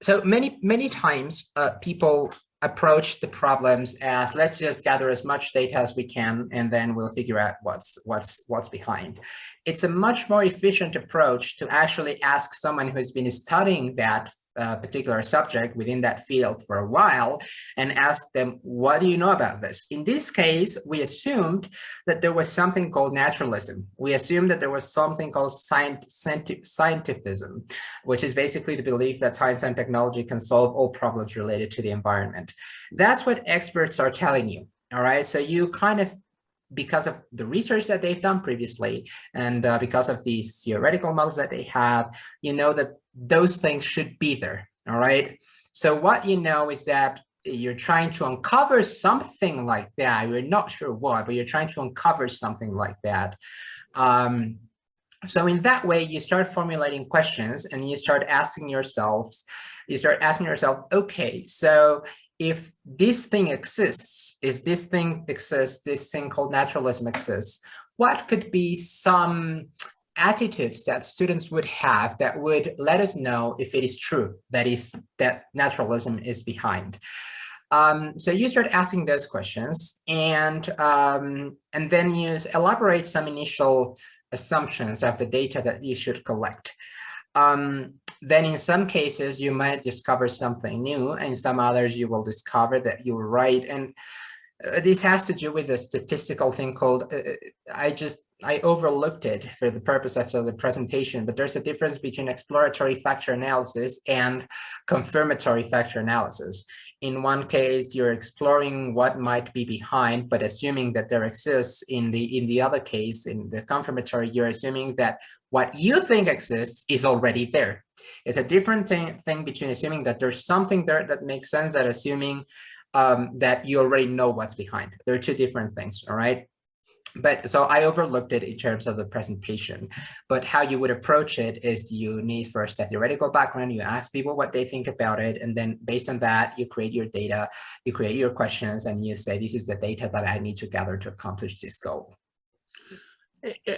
so many times people approach the problems as, let's just gather as much data as we can, and then we'll figure out what's behind. It's a much more efficient approach to actually ask someone who's been studying that particular subject within that field for a while and ask them, what do you know about this? In this case, we assumed that there was something called naturalism. We assumed that there was something called scientificism, which is basically the belief that science and technology can solve all problems related to the environment. That's what experts are telling you, all right? So you kind of, because of the research that they've done previously, and because of these theoretical models that they have, you know that those things should be there, all right? So what you know is that you're trying to uncover something like that. You're not sure what, but you're trying to uncover something like that. So in that way, you start formulating questions and you start asking yourself, okay, so if this thing exists, this thing called naturalism exists, what could be some attitudes that students would have that would let us know if it is true that naturalism is behind? So you start asking those questions, and then you elaborate some initial assumptions of the data that you should collect. Then in some cases, you might discover something new, and in some others, you will discover that you were right. And this has to do with a statistical thing called, I overlooked it for the purpose of the presentation, but there's a difference between exploratory factor analysis and confirmatory factor analysis. In one case, you're exploring what might be behind, but assuming that there exists. In the other case, in the confirmatory, you're assuming that what you think exists is already there. It's a different thing between assuming that there's something there that makes sense, that assuming that you already know what's behind. They're two different things, all right? But so I overlooked it in terms of the presentation, but how you would approach it is you need first a theoretical background, you ask people what they think about it, and then based on that, you create your data, you create your questions, and you say, this is the data that I need to gather to accomplish this goal.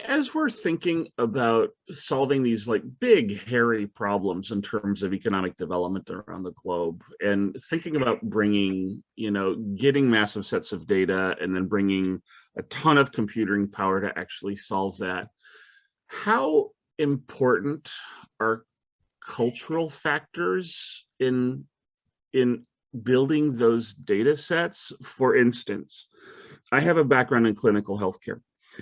As we're thinking about solving these like big, hairy problems in terms of economic development around the globe, and thinking about bringing, getting massive sets of data and then bringing a ton of computing power to actually solve that, how important are cultural factors in building those data sets? For instance, I have a background in clinical healthcare.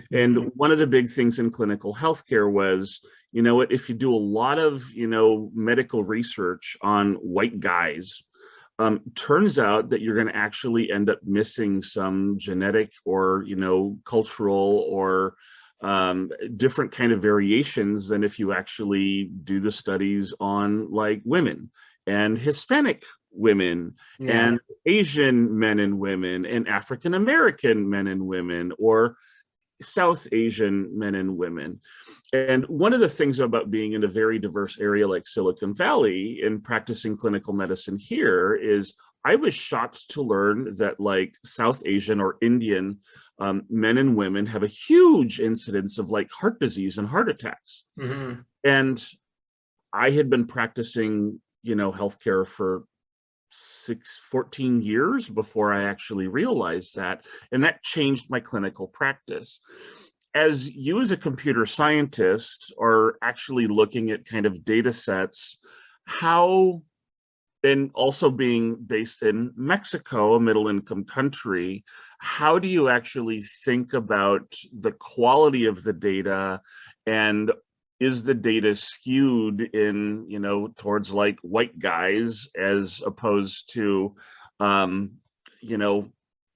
And one of the big things in clinical healthcare was, if you do a lot of, medical research on white guys, turns out that you're going to actually end up missing some genetic or, cultural or different kind of variations than if you actually do the studies on like women and Hispanic women. Yeah. And Asian men and women and African American men and women, or South Asian men and women. And one of the things about being in a very diverse area like Silicon Valley and practicing clinical medicine here is I was shocked to learn that like South Asian or Indian men and women have a huge incidence of like heart disease and heart attacks. Mm-hmm. And I had been practicing, healthcare for 14 years before I actually realized that. And that changed my clinical practice. As you as a computer scientist are actually looking at kind of data sets, how, and also being based in Mexico, a middle income country, how do you actually think about the quality of the data, and is the data skewed in, towards like white guys as opposed to,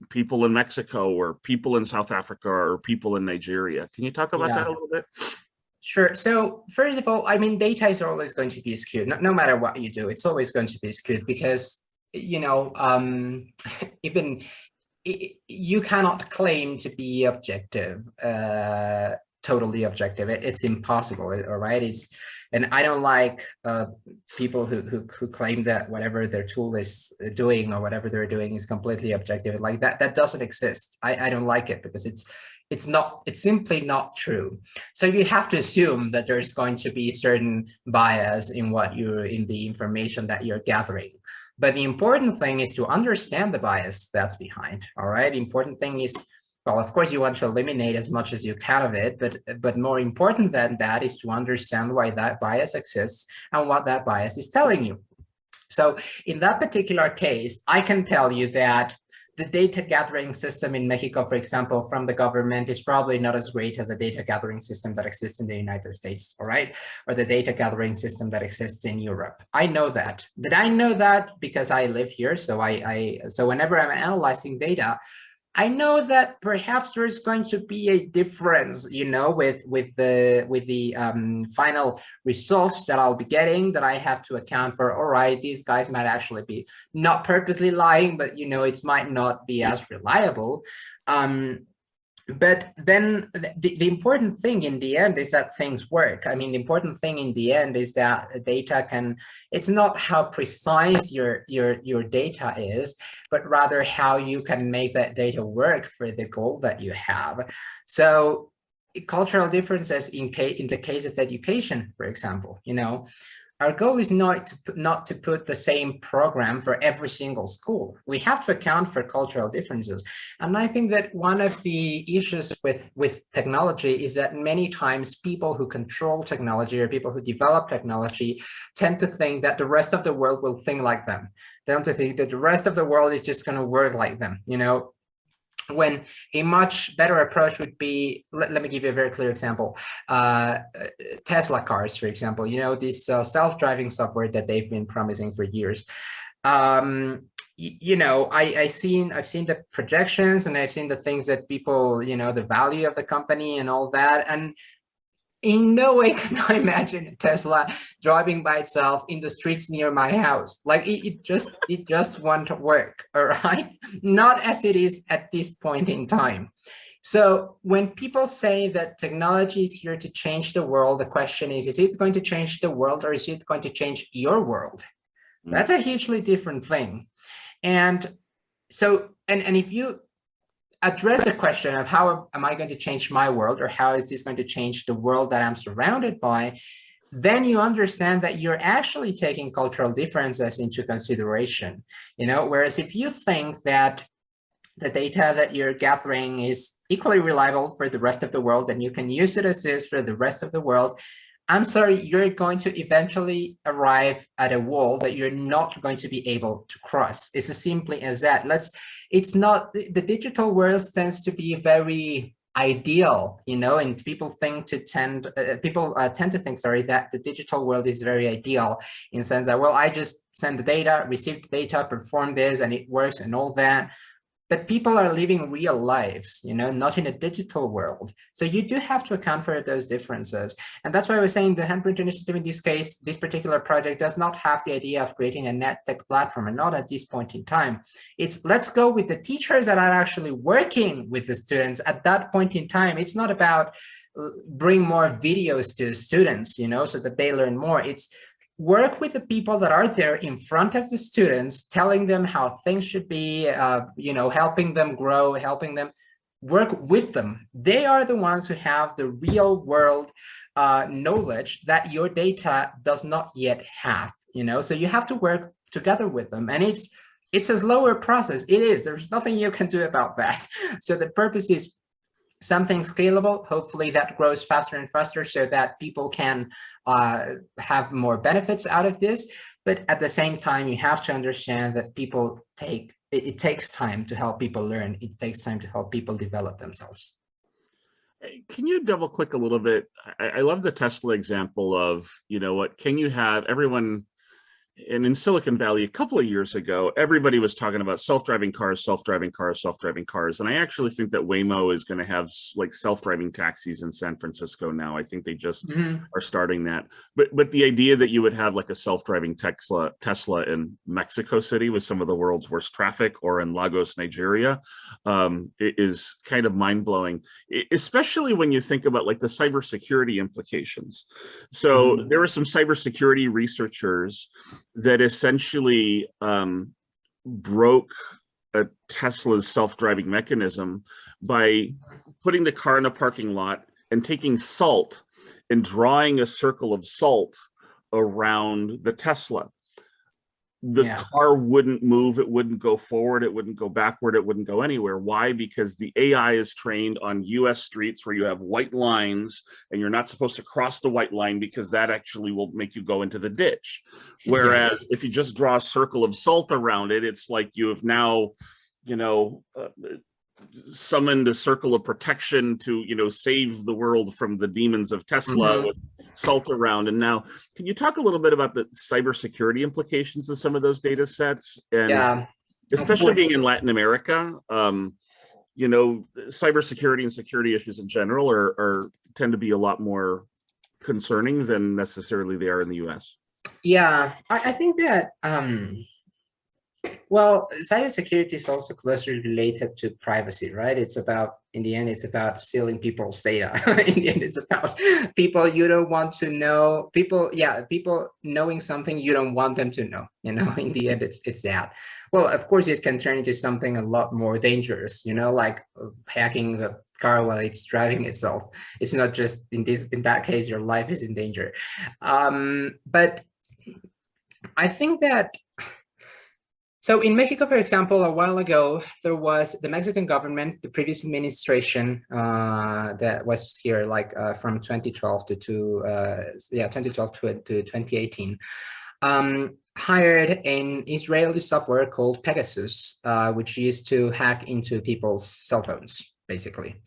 people in Mexico or people in South Africa or people in Nigeria? Can you talk about that a little bit? Sure. So first of all, I mean, data is always going to be skewed. No matter what you do, it's always going to be skewed because, even you cannot claim to be objective, totally objective. It's impossible. All right. And I don't like people who claim that whatever their tool is doing or whatever they're doing is completely objective. Like that doesn't exist. I don't like it because it's simply not true. So you have to assume that there's going to be certain bias in in the information that you're gathering. But the important thing is to understand the bias that's behind. All right. The important thing is, well, of course, you want to eliminate as much as you can of it, but more important than that is to understand why that bias exists and what that bias is telling you. So in that particular case, I can tell you that the data gathering system in Mexico, for example, from the government is probably not as great as the data gathering system that exists in the United States, all right? Or the data gathering system that exists in Europe. I know that. But I know that because I live here. So so whenever I'm analyzing data, I know that perhaps there's going to be a difference, with the final results that I'll be getting, that I have to account for. All right, these guys might actually be not purposely lying, but it might not be as reliable. But then the important thing in the end is that things work. I mean, the important thing in the end is that data it's not how precise your data is, but rather how you can make that data work for the goal that you have. So cultural differences in the case of education, for example, our goal is not to put the same program for every single school. We have to account for cultural differences. And I think that one of the issues with technology is that many times people who control technology or people who develop technology tend to think that the rest of the world will think like them. They tend to think that the rest of the world is just going to work like them, when a much better approach would be, let me give you a very clear example. Tesla cars, for example, this self-driving software that they've been promising for years. I've seen the projections, and I've seen the things that people, the value of the company and all that. And in no way can I imagine Tesla driving by itself in the streets near my house. Like it just won't work, all right? Not as it is at this point in time. So when people say that technology is here to change the world, the question is it going to change the world, or is it going to change your world? That's a hugely different thing. And so, and if you address the question of how am I going to change my world, or how is this going to change the world that I'm surrounded by, then you understand that you're actually taking cultural differences into consideration. Whereas if you think that the data that you're gathering is equally reliable for the rest of the world and you can use it as is for the rest of the world, I'm sorry, you're going to eventually arrive at a wall that you're not going to be able to cross. It's as simply as that. It's not, the digital world tends to be very ideal, and people tend to think, that the digital world is very ideal in the sense that, well, I just send the data, receive the data, perform this, and it works and all that. but people are living real lives, not in a digital world. So you do have to account for those differences. And that's why I was saying the Handprint initiative in this case, this particular project does not have the idea of creating a net tech platform, and not at this point in time. It's let's go with the teachers that are actually working with the students at that point in time. It's not about bring more videos to students, so that they learn more. It's work with the people that are there in front of the students, telling them how things should be, helping them grow, helping them work with them. They are the ones who have the real world knowledge that your data does not yet have, so you have to work together with them. And it's a slower process. It is, there's nothing you can do about that. So the purpose is something scalable, hopefully that grows faster and faster so that people can have more benefits out of this. But at the same time, you have to understand that it takes time to help people learn. It takes time to help people develop themselves. Can you double click a little bit? I love the Tesla example of, can you have everyone, and in Silicon Valley a couple of years ago, everybody was talking about self-driving cars, self-driving cars, self-driving cars. And I actually think that Waymo is going to have like self-driving taxis in San Francisco now. I think they just are starting that. But the idea that you would have like a self-driving Tesla in Mexico City with some of the world's worst traffic, or in Lagos, Nigeria, it is kind of mind-blowing, especially when you think about like the cybersecurity implications. So there were some cybersecurity researchers that essentially broke a Tesla's self-driving mechanism by putting the car in a parking lot and taking salt and drawing a circle of salt around the Tesla. The car wouldn't move, it wouldn't go forward, it wouldn't go backward, it wouldn't go anywhere. Why? Because the AI is trained on US streets where you have white lines and you're not supposed to cross the white line because that actually will make you go into the ditch. Whereas if you just draw a circle of salt around it, it's like you have now, summoned a circle of protection to, save the world from the demons of Tesla with salt around. And now, can you talk a little bit about the cybersecurity implications of some of those data sets? And especially being in Latin America, cybersecurity and security issues in general tend to be a lot more concerning than necessarily they are in the US. Yeah, I think that well, cybersecurity is also closely related to privacy, right? It's about, in the end, it's about stealing people's data. In the end, it's about people you don't want to know, people knowing something you don't want them to know, in the end, it's that. Well, of course, it can turn into something a lot more dangerous, like hacking the car while it's driving itself. It's not just in that case, your life is in danger. But I think that, so in Mexico, for example, a while ago, there was the Mexican government, the previous administration that was here, like from 2012 to 2018, hired an Israeli software called Pegasus, which used to hack into people's cell phones, basically.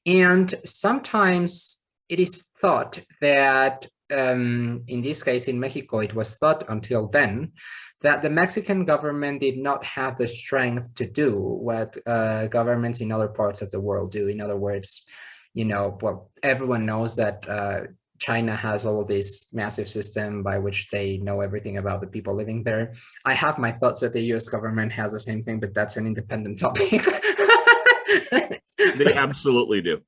And sometimes it is thought that, in this case, in Mexico, it was thought until then that the Mexican government did not have the strength to do what governments in other parts of the world do. In other words, well, everyone knows that China has all this massive system by which they know everything about the people living there. I have my thoughts that the US government has the same thing, but that's an independent topic. They absolutely do.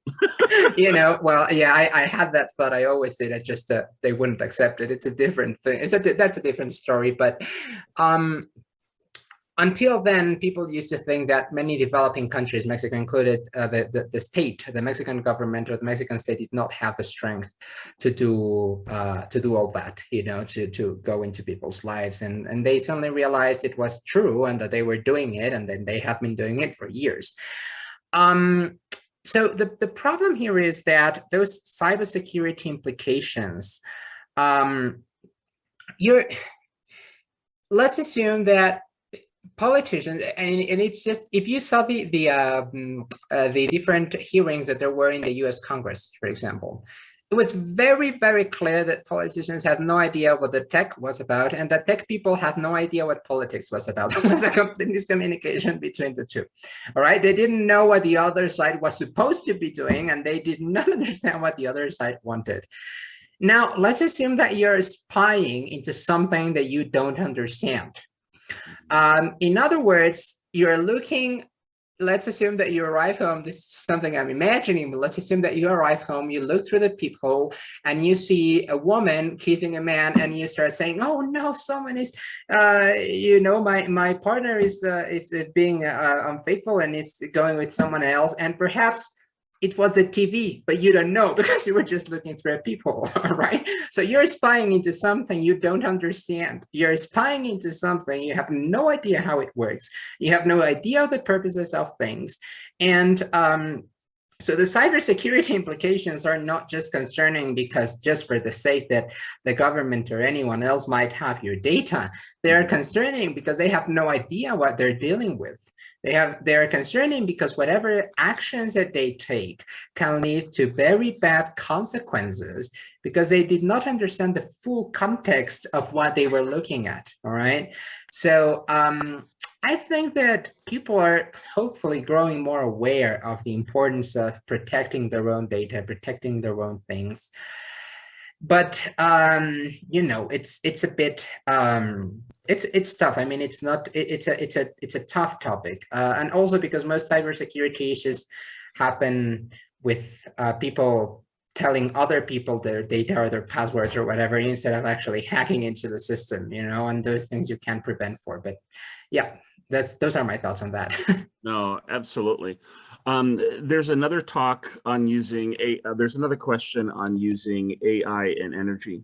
Well, yeah, I had that thought. I always did. I just they wouldn't accept it. It's a different thing. That's a different story. But until then, people used to think that many developing countries, Mexico included, the state, the Mexican government or the Mexican state did not have the strength to do all that, to go into people's lives. And they suddenly realized it was true and that they were doing it, and then they have been doing it for years. So the problem here is that those cybersecurity implications, let's assume that politicians, and it's just, if you saw the different hearings that there were in the US Congress, for example, it was very, very clear that politicians had no idea what the tech was about, and that tech people had no idea what politics was about. There was a complete miscommunication between the two. All right, they didn't know what the other side was supposed to be doing, and they did not understand what the other side wanted. Now, let's assume that you're spying into something that you don't understand. In other words, you're looking. Let's assume that you arrive home. This is something I'm imagining, but let's assume that you arrive home, you look through the peephole and you see a woman kissing a man, and you start saying, oh no, someone is, you know, my partner is being unfaithful and is going with someone else. And perhaps it was the TV, but you don't know because you were just looking through a peephole, right? So you're spying into something you don't understand. You're spying into something, you have no idea how it works. You have no idea of the purposes of things. And so the cybersecurity implications are not just concerning because just for the sake that the government or anyone else might have your data. They are concerning because they have no idea what they're dealing with. They're concerning because whatever actions that they take can lead to very bad consequences because they did not understand the full context of what they were looking at. All right. So I think that people are hopefully growing more aware of the importance of protecting their own data, protecting their own things. But you know, it's a bit it's tough. I mean, it's a tough topic, and also because most cybersecurity issues happen with people telling other people their data or their passwords or whatever instead of actually hacking into the system, you know, and those things you can't prevent for. But yeah, those are my thoughts on that. No, absolutely. There's another talk on using there's another question on using AI in energy.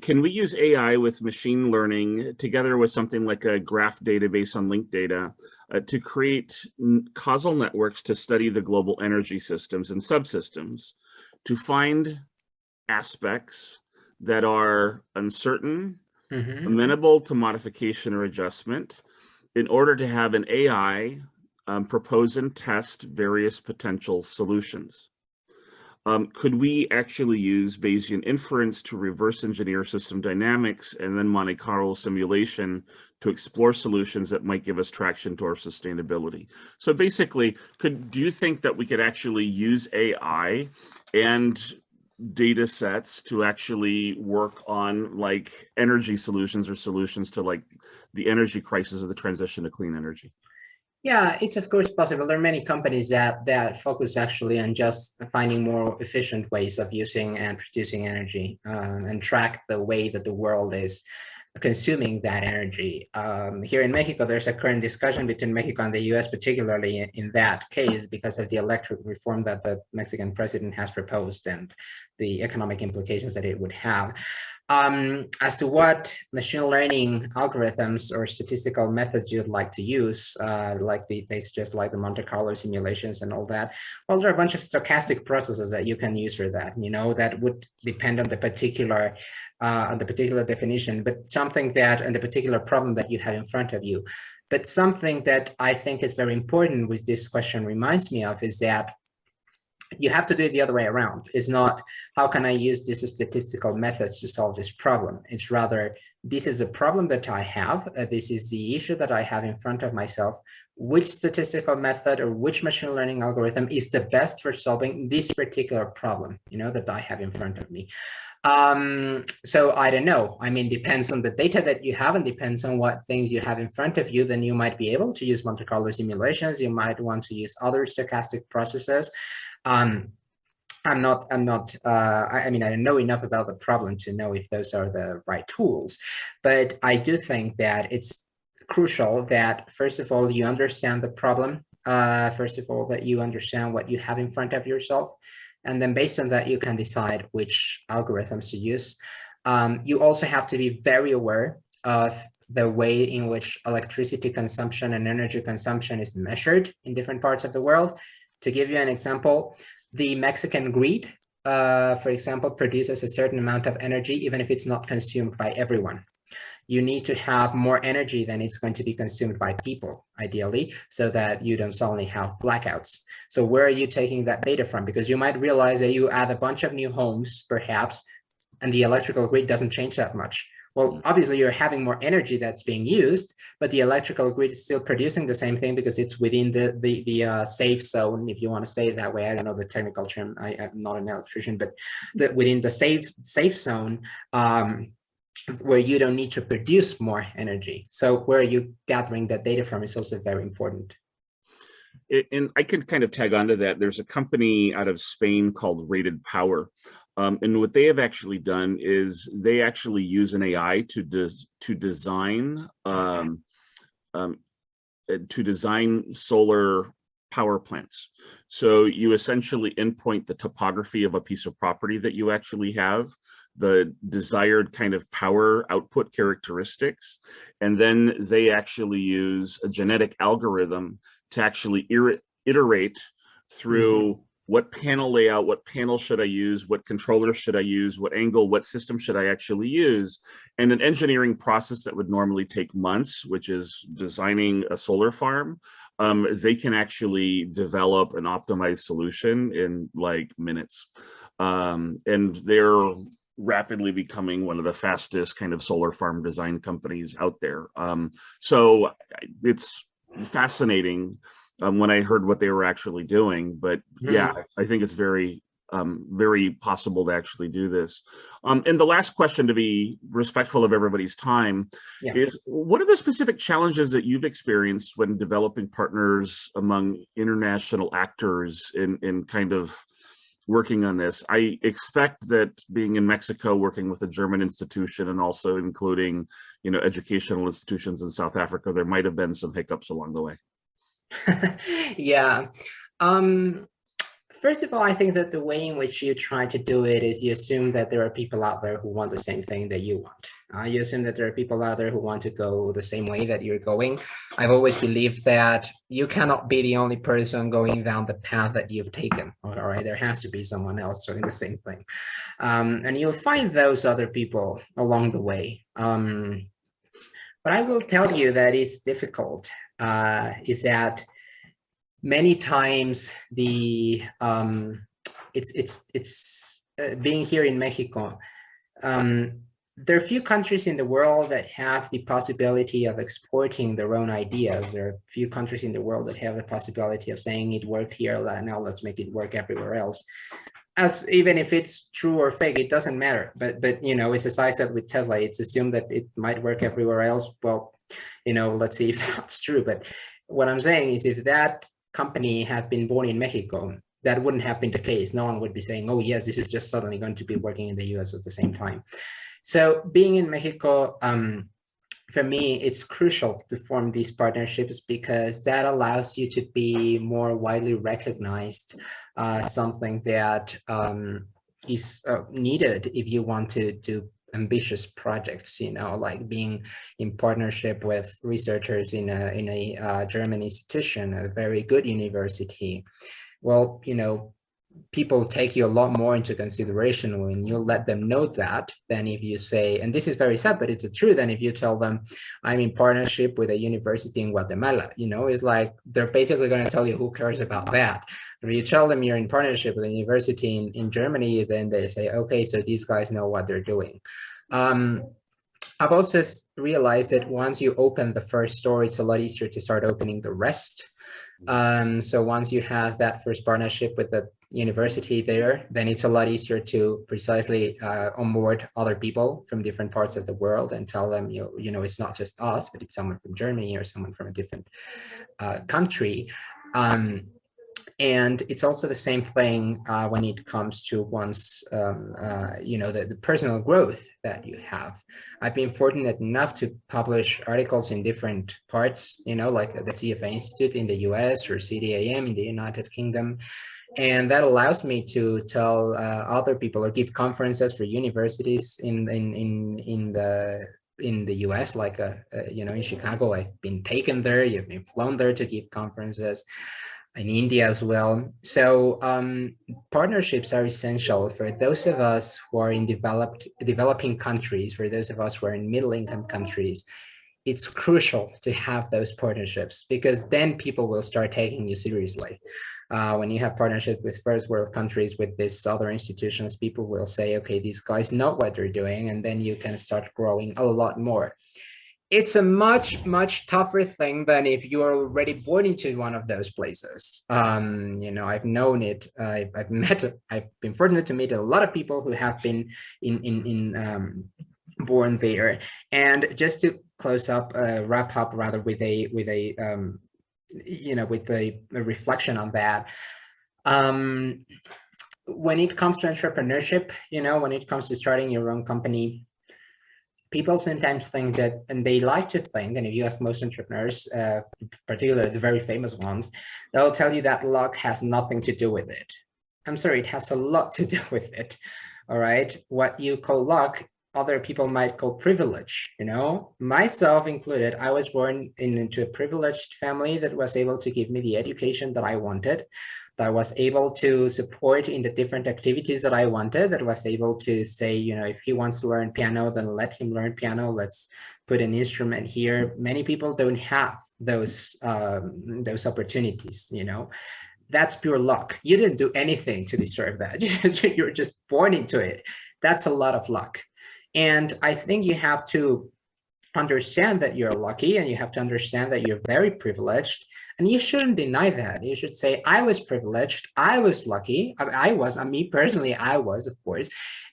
Can we use AI with machine learning together with something like a graph database on linked data to create causal networks to study the global energy systems and subsystems to find aspects that are uncertain, amenable to modification or adjustment, in order to have an AI propose and test various potential solutions? Could we actually use Bayesian inference to reverse engineer system dynamics and then Monte Carlo simulation to explore solutions that might give us traction to our sustainability? So basically, do you think that we could actually use AI and data sets to actually work on like energy solutions or solutions to like the energy crisis of the transition to clean energy? Yeah, it's of course possible. There are many companies that focus actually on just finding more efficient ways of using and producing energy and track the way that the world is consuming that energy. Here in Mexico, there's a current discussion between Mexico and the US, particularly in that case, because of the electric reform that the Mexican president has proposed and the economic implications that it would have. As to what machine learning algorithms or statistical methods you'd like to use, they suggest like the Monte Carlo simulations and all that. Well, there are a bunch of stochastic processes that you can use for that. You know, that would depend on the particular definition, but something that and the particular problem that you have in front of you. But something that I think is very important, which this question reminds me of, is that you have to do it the other way around. It's not, how can I use these statistical methods to solve this problem? It's rather, this is a problem that I have. This is the issue that I have in front of myself. Which statistical method or which machine learning algorithm is the best for solving this particular problem, you know, that I have in front of me? So I don't know. I mean, depends on the data that you have and depends on what things you have in front of you. Then you might be able to use Monte Carlo simulations. You might want to use other stochastic processes. I mean, I don't know enough about the problem to know if those are the right tools, but I do think that it's crucial that, first of all, you understand the problem. First of all, that you understand what you have in front of yourself. And then based on that, you can decide which algorithms to use. You also have to be very aware of the way in which electricity consumption and energy consumption is measured in different parts of the world. To give you an example, the Mexican grid, for example, produces a certain amount of energy, even if it's not consumed by everyone. you need to have more energy than it's going to be consumed by people, ideally, so that you don't suddenly have blackouts. So where are you taking that data from? Because you might realize that you add a bunch of new homes, perhaps, and the electrical grid doesn't change that much. Well, obviously you're having more energy that's being used, but the electrical grid is still producing the same thing because it's within the safe zone, if you want to say it that way. I don't know the technical term. I'm not an electrician, but within the safe zone, where you don't need to produce more energy. So where are you gathering that data from is also very important. And I could kind of tag onto that. There's a company out of Spain called Rated Power. And what they have actually done is they actually use an AI to design solar power plants. So you essentially endpoint the topography of a piece of property that you actually have, the desired kind of power output characteristics, and then they actually use a genetic algorithm to actually iterate through what panel layout, what panel should I use, what controller should I use, what angle, what system should I actually use, and an engineering process that would normally take months, which is designing a solar farm. They can actually develop an optimized solution in like minutes. And they're rapidly becoming one of the fastest kind of solar farm design companies out there. So it's fascinating when I heard what they were actually doing, but yeah, I think it's very possible to actually do this. And the last question, to be respectful of everybody's time, is what are the specific challenges that you've experienced when developing partners among international actors in kind of working on this? I expect that being in Mexico, working with a German institution, and also including, you know, educational institutions in South Africa, there might have been some hiccups along the way. Yeah. First of all, I think that the way in which you try to do it is you assume that there are people out there who want the same thing that you want. You assume that there are people out there who want to go the same way that you're going. I've always believed that you cannot be the only person going down the path that you've taken. All right, there has to be someone else doing the same thing. And you'll find those other people along the way. But I will tell you that it's difficult, is that many times the being here in Mexico, there are a few countries in the world that have the possibility of exporting their own ideas. There are a few countries in the world that have the possibility of saying it worked here, now let's make it work everywhere else. As even if it's true or fake, it doesn't matter. But you know, it's as I said with Tesla, it's assumed that it might work everywhere else. Well, you know, let's see if that's true. But what I'm saying is, if that company had been born in Mexico, that wouldn't have been the case. No one would be saying, oh yes, this is just suddenly going to be working in the US at the same time. So being in Mexico, for me, it's crucial to form these partnerships because that allows you to be more widely recognized, something that is needed if you want to do ambitious projects, you know, like being in partnership with researchers in a German institution, a very good university. Well, you know, people take you a lot more into consideration when you let them know that than if you say, and this is very sad, but it's true, than if you tell them I'm in partnership with a university in Guatemala. You know, it's like they're basically going to tell you, who cares about that? If you tell them you're in partnership with a university in Germany, then they say, okay, so these guys know what they're doing. I've also realized that once you open the first door, it's a lot easier to start opening the rest. So once you have that first partnership with the university there, then it's a lot easier to precisely onboard other people from different parts of the world and tell them, you know, it's not just us, but it's someone from Germany or someone from a different country. And it's also the same thing when it comes to one's, you know, the personal growth that you have. I've been fortunate enough to publish articles in different parts, you know, like the CFA Institute in the US or CDAM in the United Kingdom. And that allows me to tell other people or give conferences for universities in the US, like, you know, in Chicago. I've been taken there, you've been flown there to give conferences. in India as well. So partnerships are essential for those of us who are in developing countries, for those of us who are in middle-income countries. It's crucial to have those partnerships, because then people will start taking you seriously. When you have partnerships with first world countries, with these other institutions, people will say, okay, these guys know what they're doing, and then you can start growing a lot more. It's a much tougher thing than if you are already born into one of those places. You know, I've known it. I've been fortunate to meet a lot of people who have been born there. And just to close up, wrap up rather with a reflection on that. When it comes to entrepreneurship, you know, when it comes to starting your own company, people sometimes think that, and they like to think, and if you ask most entrepreneurs, particularly the very famous ones, they'll tell you that luck has nothing to do with it. I'm sorry, it has a lot to do with it. All right. What you call luck, other people might call privilege, you know, myself included. I was born into a privileged family that was able to give me the education that I wanted, that I was able to support in the different activities that I wanted, that was able to say, you know, if he wants to learn piano, then let him learn piano. Let's put an instrument here. Many people don't have those opportunities, you know. That's pure luck. You didn't do anything to deserve that. You're just born into it. That's a lot of luck. And I think you have to understand that you're lucky, and you have to understand that you're very privileged, and you shouldn't deny that. You should say, I was privileged, I was lucky. Me personally, I was, of course.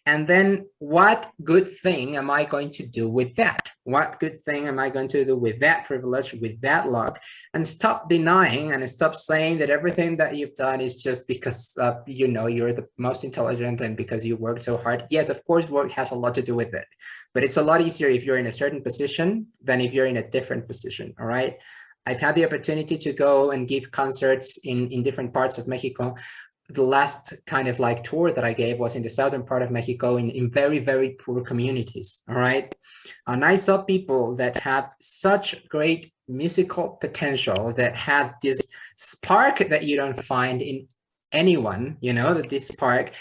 And then what good thing am I going to do with that? What good thing am I going to do with that privilege, with that luck? And stop denying and stop saying that everything that you've done is just because, you know, you're the most intelligent and because you worked so hard. Yes, of course, work has a lot to do with it, but it's a lot easier if you're in a certain position than if you're in a different position, all right? I've had the opportunity to go and give concerts in different parts of Mexico. The last kind of like tour that I gave was in the southern part of Mexico, in very, very poor communities, all right? And I saw people that had such great musical potential, that had this spark that you don't find in anyone, you know, that this spark.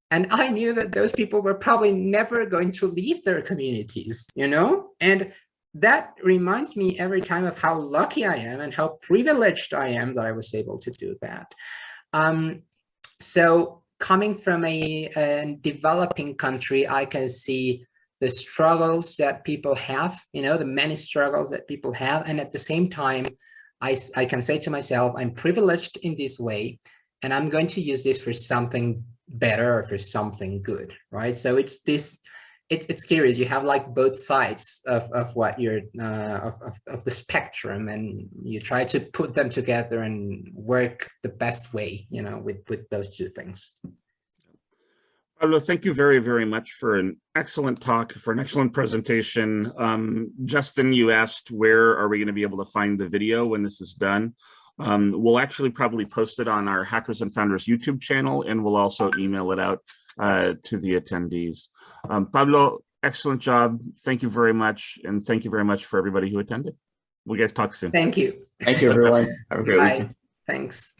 And I knew that those people were probably never going to leave their communities, you know? And that reminds me every time of how lucky I am and how privileged I am that I was able to do that. So coming from a developing country, I can see the struggles that people have, you know, the many struggles that people have. And at the same time, I can say to myself, I'm privileged in this way, and I'm going to use this for something better or for something good, right? So it's this, it's curious. You have like both sides of what you're of the spectrum, and you try to put them together and work the best way, you know, with those two things. Pablo, thank you very, very much for an excellent talk, for an excellent presentation. Justin, you asked where are we going to be able to find the video when this is done. We'll actually probably post it on our Hackers and Founders YouTube channel, and we'll also email it out to the attendees. Pablo, excellent job. Thank you very much. And thank you very much for everybody who attended. We'll guys talk soon. Thank you. Thank you, everyone. Have a great Bye. weekend. Thanks.